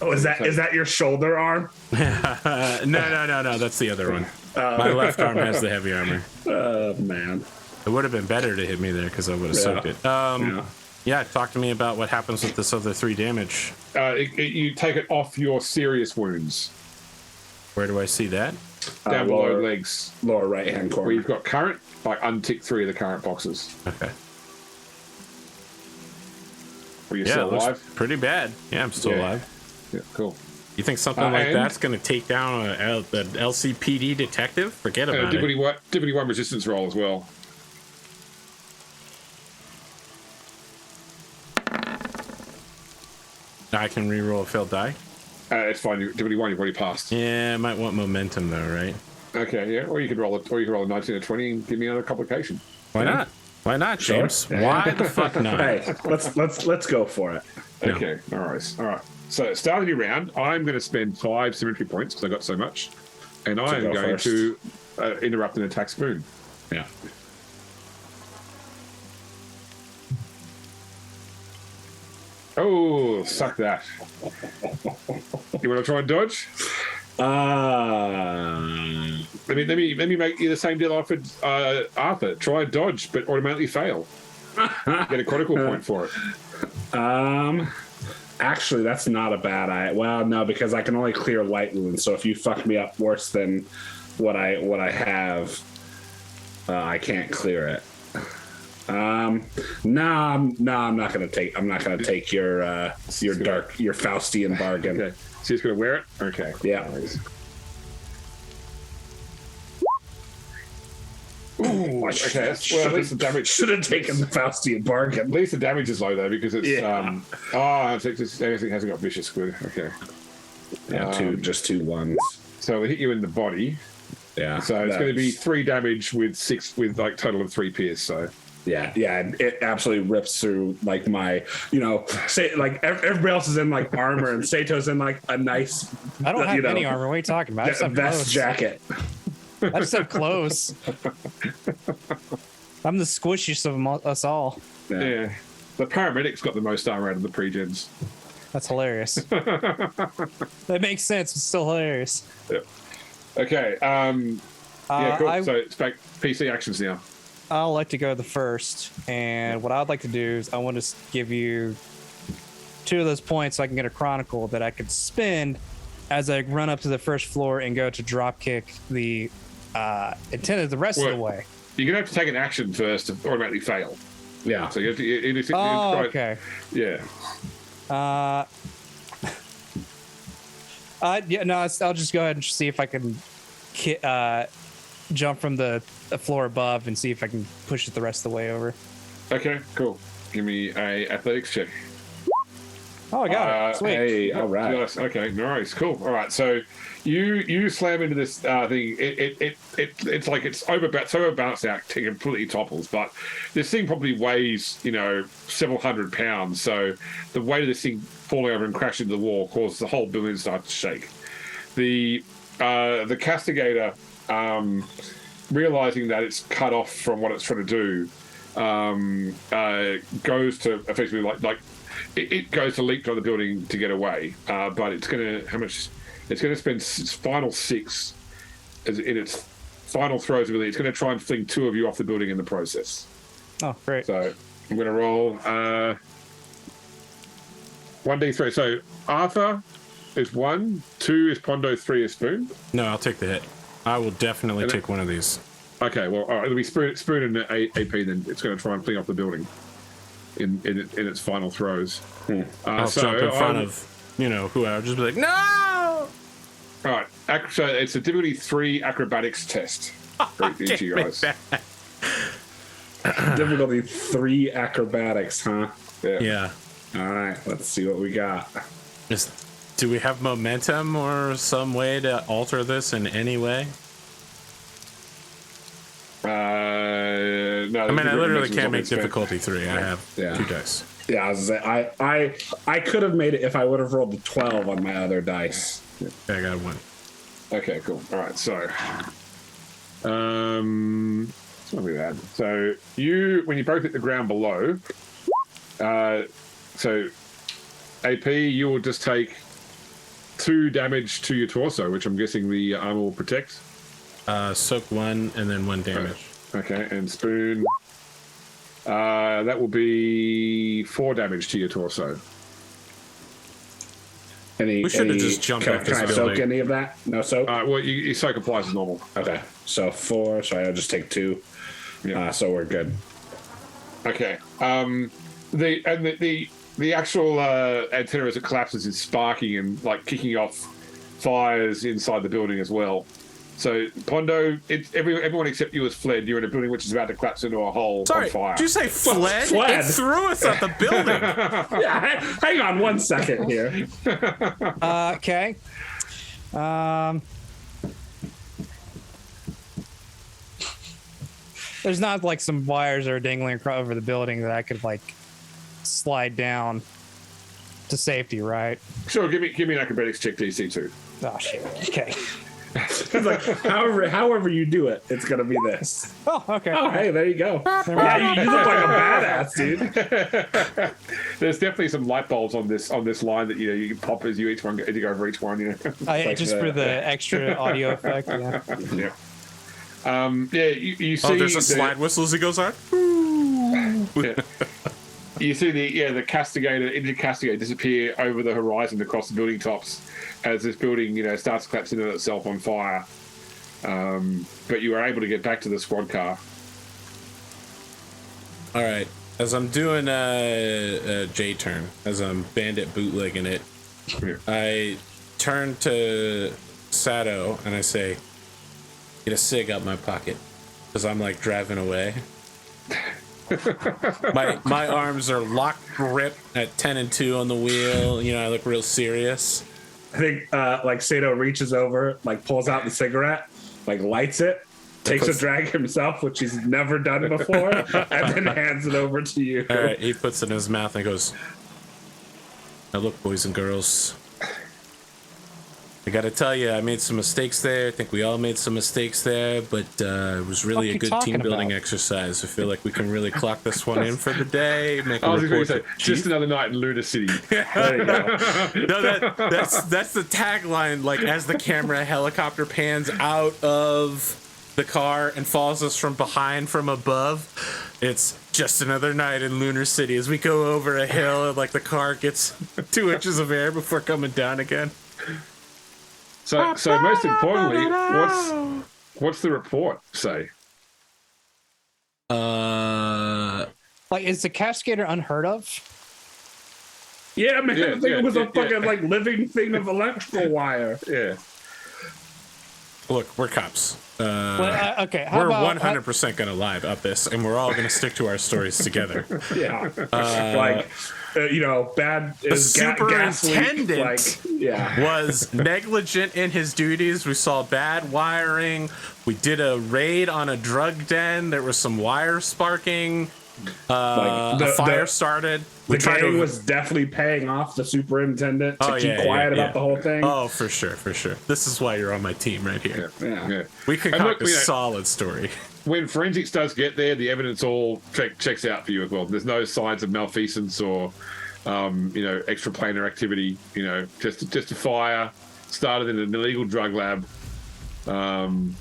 Oh, is that your shoulder arm? No. That's the other one. My left arm has the heavy armor. Man. It would have been better to hit me there because I would have soaked it. Yeah, talk to me about what happens with this other 3 damage. You take it off your serious wounds. Where do I see that? Down below legs. Lower right-hand corner. Where you've got current, like untick 3 of the current boxes. Okay. Were you still looks alive? pretty bad. Yeah, I'm still alive. Yeah, cool. You think something like that's going to take down an LCPD detective? Forget about it. Dibbity 1 resistance roll as well. I can reroll a failed die? It's fine. Dibbity 1, you've already passed. Yeah, I might want momentum though, right? Okay, yeah. Or you could roll a 19 or 20 and give me another complication. Why not? Why not, James? Sure. Why the fuck not? Hey, let's go for it. Okay, all right. So starting your round, I'm going to spend 5 symmetry points because I got so much, and I am going to interrupt an attack spoon. Yeah. Oh, suck that! You want to try and dodge? Let me make you the same deal I offered Arthur. Try and dodge, but automatically fail. Get a Chronicle point for it. Actually, that's not a bad idea. Well, no, because I can only clear light wounds. So if you fuck me up worse than what I have, I can't clear it. Nah, I'm not gonna take your Faustian bargain. Okay. So he's gonna wear it. Okay. Yeah. Ooh, okay. Well, at least the damage should have taken the Faustian bargain. At least the damage is low though, because it's everything hasn't got vicious good. Okay. Yeah, just 2 ones. So it'll hit you in the body. Yeah. So it's going to be 3 damage with like total of 3 pierce. So. Yeah, it absolutely rips through like my, say like everybody else is in like armor and Sato's in like a nice. I don't have any armor. What are you talking about? I just have vest clothes. jacket. I just have clothes. I'm the squishiest of us all. Yeah. The paramedic's got the most armor out of the pre-gens. That's hilarious. That makes sense. It's still hilarious. Yep. Okay. Yeah, cool. So it's back PC actions now. I'll like to go the first, and what I'd like to do is I want to give you 2 of those points so I can get a chronicle that I could spend as I run up to the first floor and go to drop kick the intended the rest of the way. You're gonna have to take an action first to automatically fail. Yeah. So you have to. Okay. Yeah. I'll just go ahead and see if I can jump from the floor above and see if I can push it the rest of the way over. Okay, cool. Give me a athletics check. Oh, I got it. Sweet. Hey, all right. Yes, okay, nice, cool. All right, so you slam into this thing. It's like it's so overbalanced out, it completely topples. But this thing probably weighs several hundred pounds. So the weight of this thing falling over and crashing into the wall causes the whole building to start to shake. The castigator, realizing that it's cut off from what it's trying to do, goes to effectively like. It goes to leap on the building to get away, but it's going to spend its final 6 in its final throws ability. It's going to try and fling 2 of you off the building in the process. Oh, great. So I'm going to roll 1d3. So Arthur is 1, 2 is Pondo, 3 is Spoon. No, I'll take the hit. I will definitely take one of these. Okay, well, all right, it'll be Spoon and AP then. It's going to try and fling off the building in its final throws. I'll jump in front of, who I would just be like, no! All right, so it's a difficulty 3 acrobatics test for each of you guys. Difficulty 3 acrobatics, huh? Yeah. All right, let's see what we got. Do we have momentum or some way to alter this in any way? No. I mean, I literally can't make difficulty 3. I have 2 dice. Yeah, I was gonna say, I could have made it if I would have rolled the 12 on my other dice. I got 1. Okay, cool. All right, so what's what we had? So when you both hit the ground below, so AP, you will just take 2 damage to your torso, which I'm guessing the armor will protect. Soak 1 and then 1 damage. Okay, and Spoon, that will be 4 damage to your torso. We should have just jumped off this Can I building. soak any of that? No soak? Well, you soak applies as normal. Okay, so 4, so I'll just take 2. Yeah. So we're good. Okay. The actual antenna as it collapses is sparking and like kicking off fires inside the building as well. So Pondo, everyone except you has fled. You're in a building which is about to collapse into a hole on fire. Did you say fled? Fled. It threw us at the building. Yeah, hang on 1 second here. Okay. There's not like some wires that are dangling over the building that I could like slide down to safety, right? Sure, give me an acrobatics check DC2. Oh shit. Okay. It's like however you do it, it's gonna be this. Oh, okay. Oh, hey, there you go. Yeah, you look like a badass, dude. There's definitely some light bulbs on this line that you can pop as you go over each one. Like just for the extra audio effect. Yeah. You see. Oh, there's a slide whistle as he goes on. You see the castigator, injured castigator, disappear over the horizon across the building tops as this building, starts collapsing into itself on fire. But you are able to get back to the squad car. All right. As I'm doing a J turn, as I'm bandit bootlegging it, I turn to Sato and I say, "Get a cig out my pocket," because I'm like driving away. my arms are locked grip at 10 and 2 on the wheel. You know, I look real serious. I think like Sato reaches over, like pulls out the cigarette, like lights it, takes a drag himself, which he's never done before, and then hands it over to you. All right, he puts it in his mouth and goes, "Now look, boys and girls, I gotta tell you, I made some mistakes there. I think we all made some mistakes there, but it was really a good team building exercise. I feel like we can really clock this one in for the day. Make a report to just another night in Lunar City." There you go. No, that's the tagline. Like as the camera helicopter pans out of the car and follows us from behind from above, it's just another night in Lunar City as we go over a hill and like the car gets 2 inches of air before coming down again. So most importantly, what's the report say? Like, is the cascade unheard of? Yeah, man, I think it was a fucking like living thing of electrical wire. Yeah. Look, we're cops. Okay, we're 100% gonna lie about this, and we're all gonna stick to our stories together. Yeah, like you know, bad. The superintendent was negligent in his duties. We saw bad wiring. We did a raid on a drug den. There was some wire sparking. A fire started. The gang was definitely paying off the superintendent to keep quiet about the whole thing. Oh, for sure. This is why you're on my team right here. Yeah. We concoct a solid story. When forensics does get there, the evidence all checks out for you as well. There's no signs of malfeasance or, extraplanar activity. You know, just a fire started in an illegal drug lab, and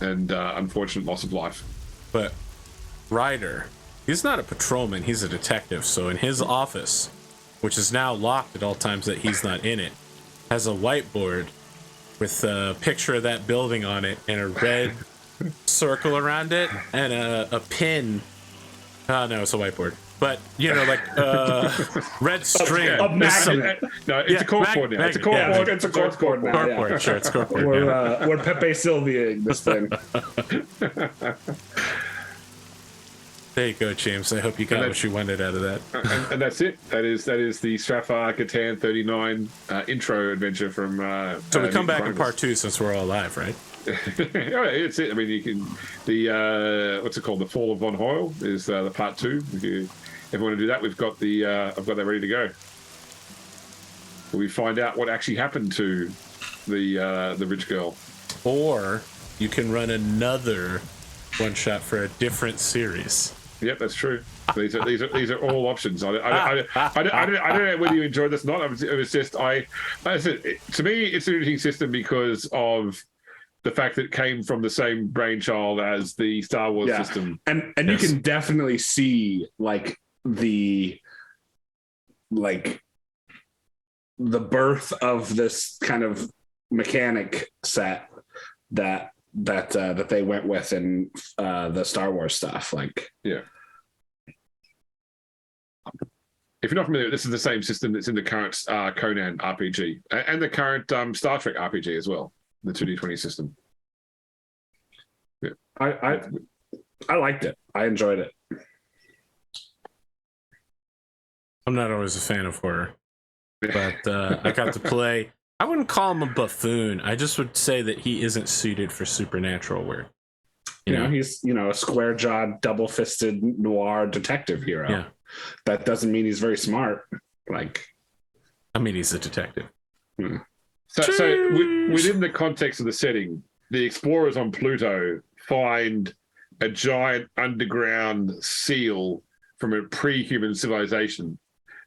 unfortunate loss of life. But Ryder, he's not a patrolman, he's a detective. So in his office, which is now locked at all times that he's not in it, has a whiteboard with a picture of that building on it and a red circle around it and a pin. Oh, no, it's a whiteboard. But, you know, like red string. No, it's a corkboard now. It's a corkboard. It's a corkboard now. Corkboard, sure, it's corkboard. We're Pepe Sylviaing this thing. There you go, James. I hope you got what you wanted out of that. And that's it. That is the Strafar Catan 39 intro adventure from. So we come back in part 2 since we're all alive, right? It's it. I mean, you can what's it called? The Fall of Von Hoyle is the part 2. If you ever want to do that, we've got I've got that ready to go. We find out what actually happened to the rich girl, or you can run another one shot for a different series. Yep, that's true. These are all options. I don't know whether you enjoyed this or not. It was just to me, it's an interesting system because of the fact that it came from the same brainchild as the Star Wars system, and you can definitely see the birth of this kind of mechanic set that they went with in the Star Wars stuff. If you're not familiar, this is the same system that's in the current Conan RPG and the current Star Trek RPG as well, the 2D20 system. Yeah. I liked it. I enjoyed it. I'm not always a fan of horror, but I got to play. I wouldn't call him a buffoon. I just would say that he isn't suited for supernatural work. You know, he's a square-jawed, double-fisted noir detective hero. Yeah. That doesn't mean he's very smart. I mean, he's a detective. So within the context of the setting, the explorers on Pluto find a giant underground seal from a pre-human civilization.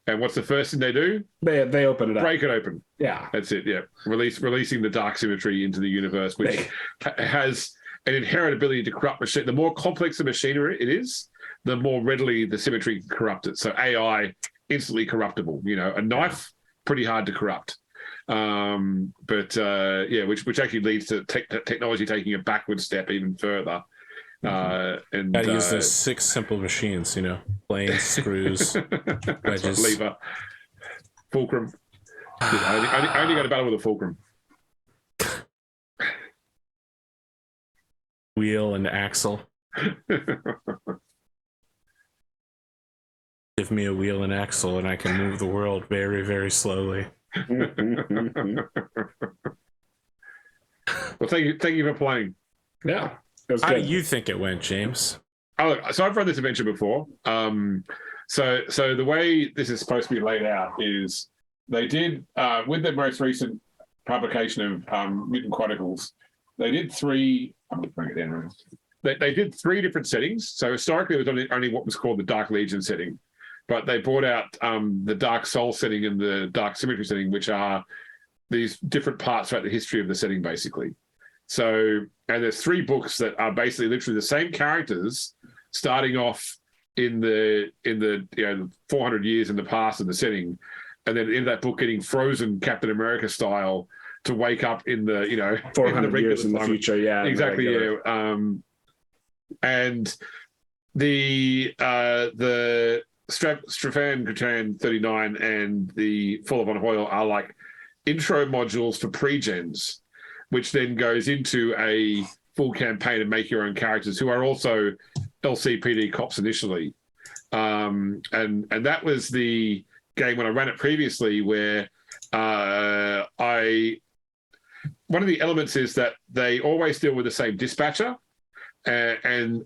And what's the first thing they do? They open it up. Break it open. Yeah. That's it, yeah. Releasing the dark symmetry into the universe, which has an inherent ability to corrupt machine. The more complex the machinery it is, the more readily the symmetry can corrupt it. So AI, instantly corruptible. A knife, pretty hard to corrupt. Which actually leads to technology taking a backward step even further. And Gotta use those 6 simple machines, planes, screws, wedges. Lever, fulcrum. I only got a battle with a fulcrum. Wheel and axle. Give me a wheel and axle, and I can move the world very, very slowly. Well, thank you for playing. Yeah. How do you think it went, James? Oh, so I've run this adventure before. So the way this is supposed to be laid out is they did with the most recent publication of Mutant Chronicles, they did 3. I'm going to bring it down. They did 3 different settings. So historically, it was only what was called the Dark Legion setting, but they brought out the Dark Soul setting and the Dark Symmetry setting, which are these different parts throughout the history of the setting, basically. So, and there's 3 books that are basically literally the same characters starting off in the 400 years in the past in the setting, and then in that book getting frozen Captain America style to wake up in the 400 years in the future. Yeah, exactly. Yeah, and the Strafan Catan 39 and the Fall of Von Hoyle are like intro modules for pre-gens, which then goes into a full campaign and make your own characters who are also LCPD cops initially. And that was the game when I ran it previously, where one of the elements is that they always deal with the same dispatcher, and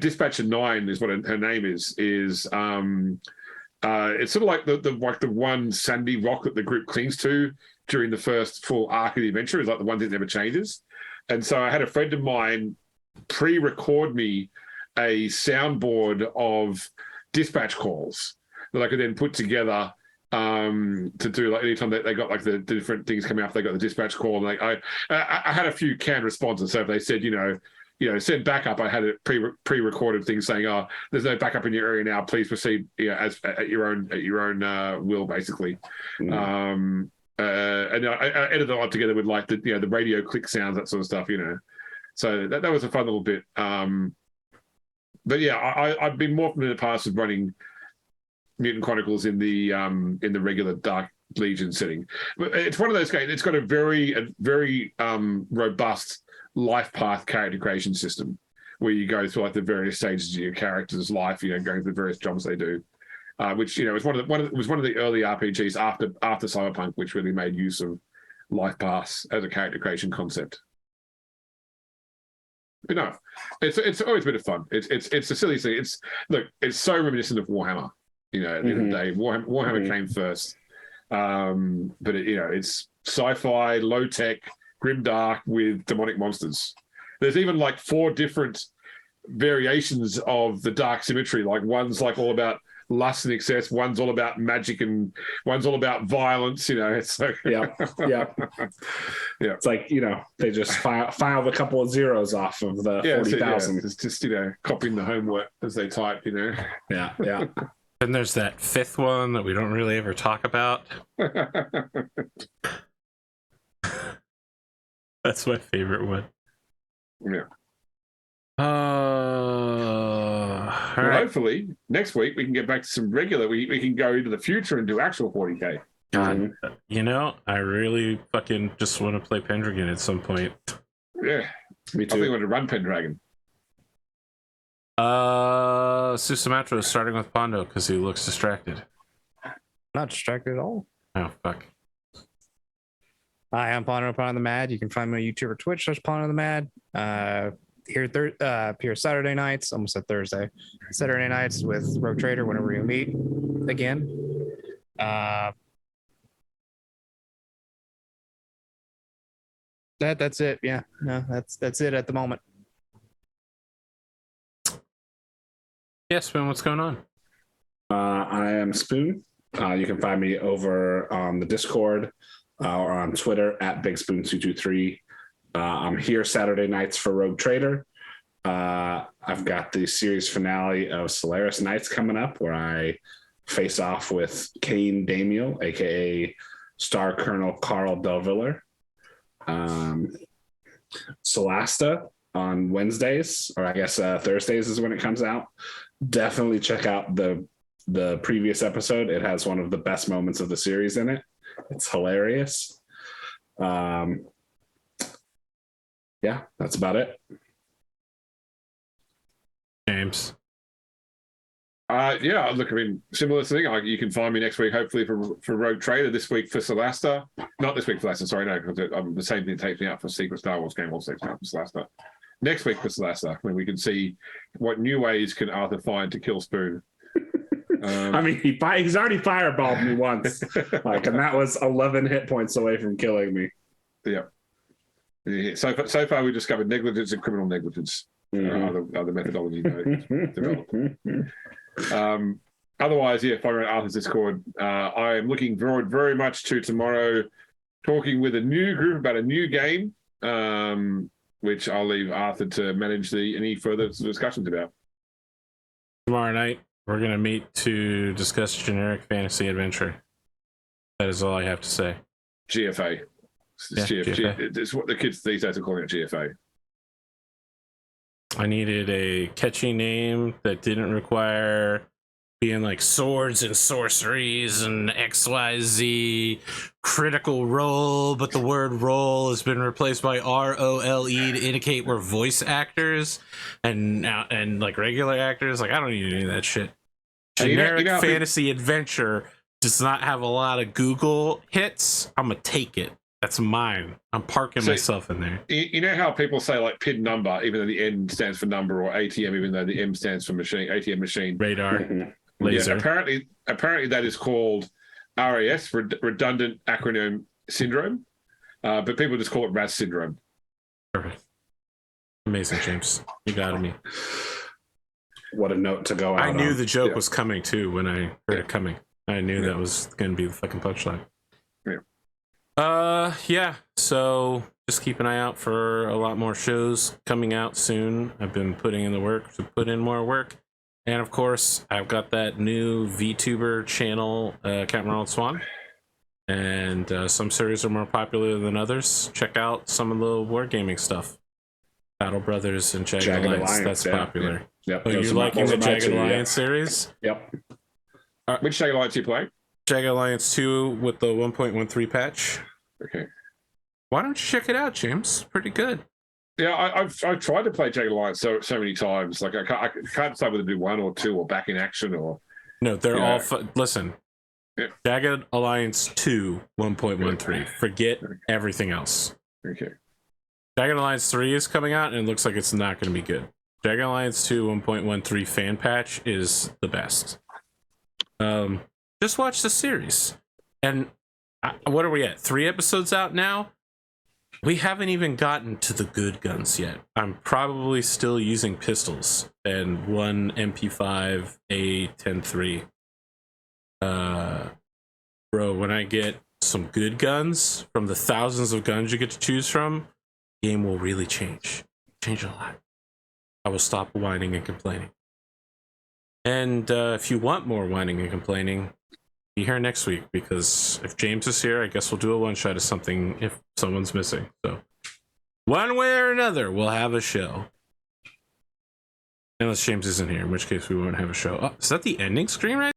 Dispatcher 9 is what her name is. It's sort of like the one sandy rock that the group clings to during the first full arc of the adventure, is like the one that never changes. And so I had a friend of mine pre-record me a soundboard of dispatch calls that I could then put together to do, like, anytime they got like the different things coming up, they got the dispatch call, and like I had a few canned responses. So if they said, send backup, I had it pre-recorded things saying, "Oh, there's no backup in your area now. Please proceed, as at your own will," basically. Mm-hmm. And I edited it all together with like the radio click sounds, that sort of stuff, So that was a fun little bit. But yeah, I've been more familiar in the past with running Mutant Chronicles in the regular Dark Legion setting. It's one of those games. It's got a very robust life path character creation system, where you go through like the various stages of your character's life, going through the various jobs they do, which was one of the early RPGs after Cyberpunk, which really made use of life paths as a character creation concept. But no, it's always been a fun. It's a silly thing. It's so reminiscent of Warhammer. At the end of the day, Warhammer came first, but it's sci-fi, low tech, grimdark with demonic monsters. There's even like 4 different variations of the Dark Symmetry. Like one's like all about lust and excess, one's all about magic, and one's all about violence. It's like yeah. It's like they just filed a couple of zeros off of the 40,000. It's just copying the homework as they type. Yeah. And there's that 5th one that we don't really ever talk about. That's my favorite one. Yeah. All right. Hopefully next week we can get back to some regular. We can go into the future and do actual 40K. God, I really fucking just want to play Pendragon at some point. Yeah, me too. I think I want to run Pendragon. Susumatro is starting with Pondo because he looks distracted. Not distracted at all. Oh, fuck. Hi, I'm Pondo the Mad. You can find me on YouTube or Twitch. Pondo the Mad. Here Saturday nights, almost at Thursday. Saturday nights with Rogue Trader whenever we meet again. That's it. Yeah, no, that's it at the moment. Yes, Spoon, what's going on? I am Spoon. You can find me over on the Discord or on Twitter at BigSpoon223. I'm here Saturday nights for Rogue Trader. I've got the series finale of Solaris Knights coming up, where I face off with Kane Damiel, aka Star Colonel Carl Delviller. Solasta on Wednesdays, or I guess Thursdays is when it comes out. Definitely check out the previous episode. It has one of the best moments of the series in it. It's hilarious. Yeah, that's about it. James. Yeah, look, I mean, similar thing. You can find me next week, hopefully, for Rogue Trader. This week for Solasta. Not this week for Solasta, sorry, no, because the same thing takes me out for Secret Star Wars game, also takes me out for Solasta. Next week for Solasta, when we can see what new ways can Arthur find to kill Spoon. I mean, he's already fireballed me once, and that was 11 hit points away from killing me. Yeah. So far, we discovered negligence and criminal negligence. Other methodology developed. Otherwise, yeah, find me on Arthur's Discord. I am looking forward very much to tomorrow talking with a new group about a new game, which I'll leave Arthur to manage any further discussions about. Tomorrow night, we're going to meet to discuss generic fantasy adventure. That is all I have to say. GFA. GFA. It's what the kids these days are calling it, GFA. I needed a catchy name that didn't require being like swords and sorceries and XYZ critical role, but the word role has been replaced by ROLE to indicate we're voice actors and like regular actors. Like, I don't need any of that shit. Generic fantasy adventure does not have a lot of Google hits. I'm gonna take it. That's mine. I'm parking myself in there. You know how people say like PIN number, even though the N stands for number, or ATM, even though the M stands for machine, ATM machine. Radar, laser. Yeah, apparently that is called RAS, redundant acronym syndrome, but people just call it RAS syndrome. Perfect. Amazing, James. You got me. What a note to go out I knew on. the joke was coming too when I heard it coming. I knew that was going to be the fucking punchline. Yeah, so just keep an eye out for a lot more shows coming out soon. I've been putting in the work to put in more work. And of course, I've got that new VTuber channel, Captain Ronald Swan. And some series are more popular than others. Check out some of the wargaming stuff. Battle Brothers and Jagged Alliance, that's popular. Yeah. Yep. Oh, you're liking the Jagged Alliance series? Yep. Which Jagged Alliance you play? Jagged Alliance 2 with the 1.13 patch. Okay. Why don't you check it out, James? Pretty good. Yeah, I've tried to play Jagged Alliance so many times. Like I can't decide whether to do 1 or 2 or back in action or. No, they're all. Listen, Jagged Alliance 2 1.13. Forget everything else. Okay. Jagged Alliance 3 is coming out, and it looks like it's not going to be good. Jagged Alliance 2 1.13 fan patch is the best. Just watch the series. And what are we at? 3 episodes out now? We haven't even gotten to the good guns yet. I'm probably still using pistols and one MP5 A103. Bro, when I get some good guns from the thousands of guns you get to choose from, the game will really change. Change a lot. I will stop whining and complaining. And if you want more whining and complaining, be here next week, because if James is here, I guess we'll do a one-shot of something if someone's missing. So one way or another, we'll have a show. Unless James isn't here, in which case we won't have a show. Oh, is that the ending screen right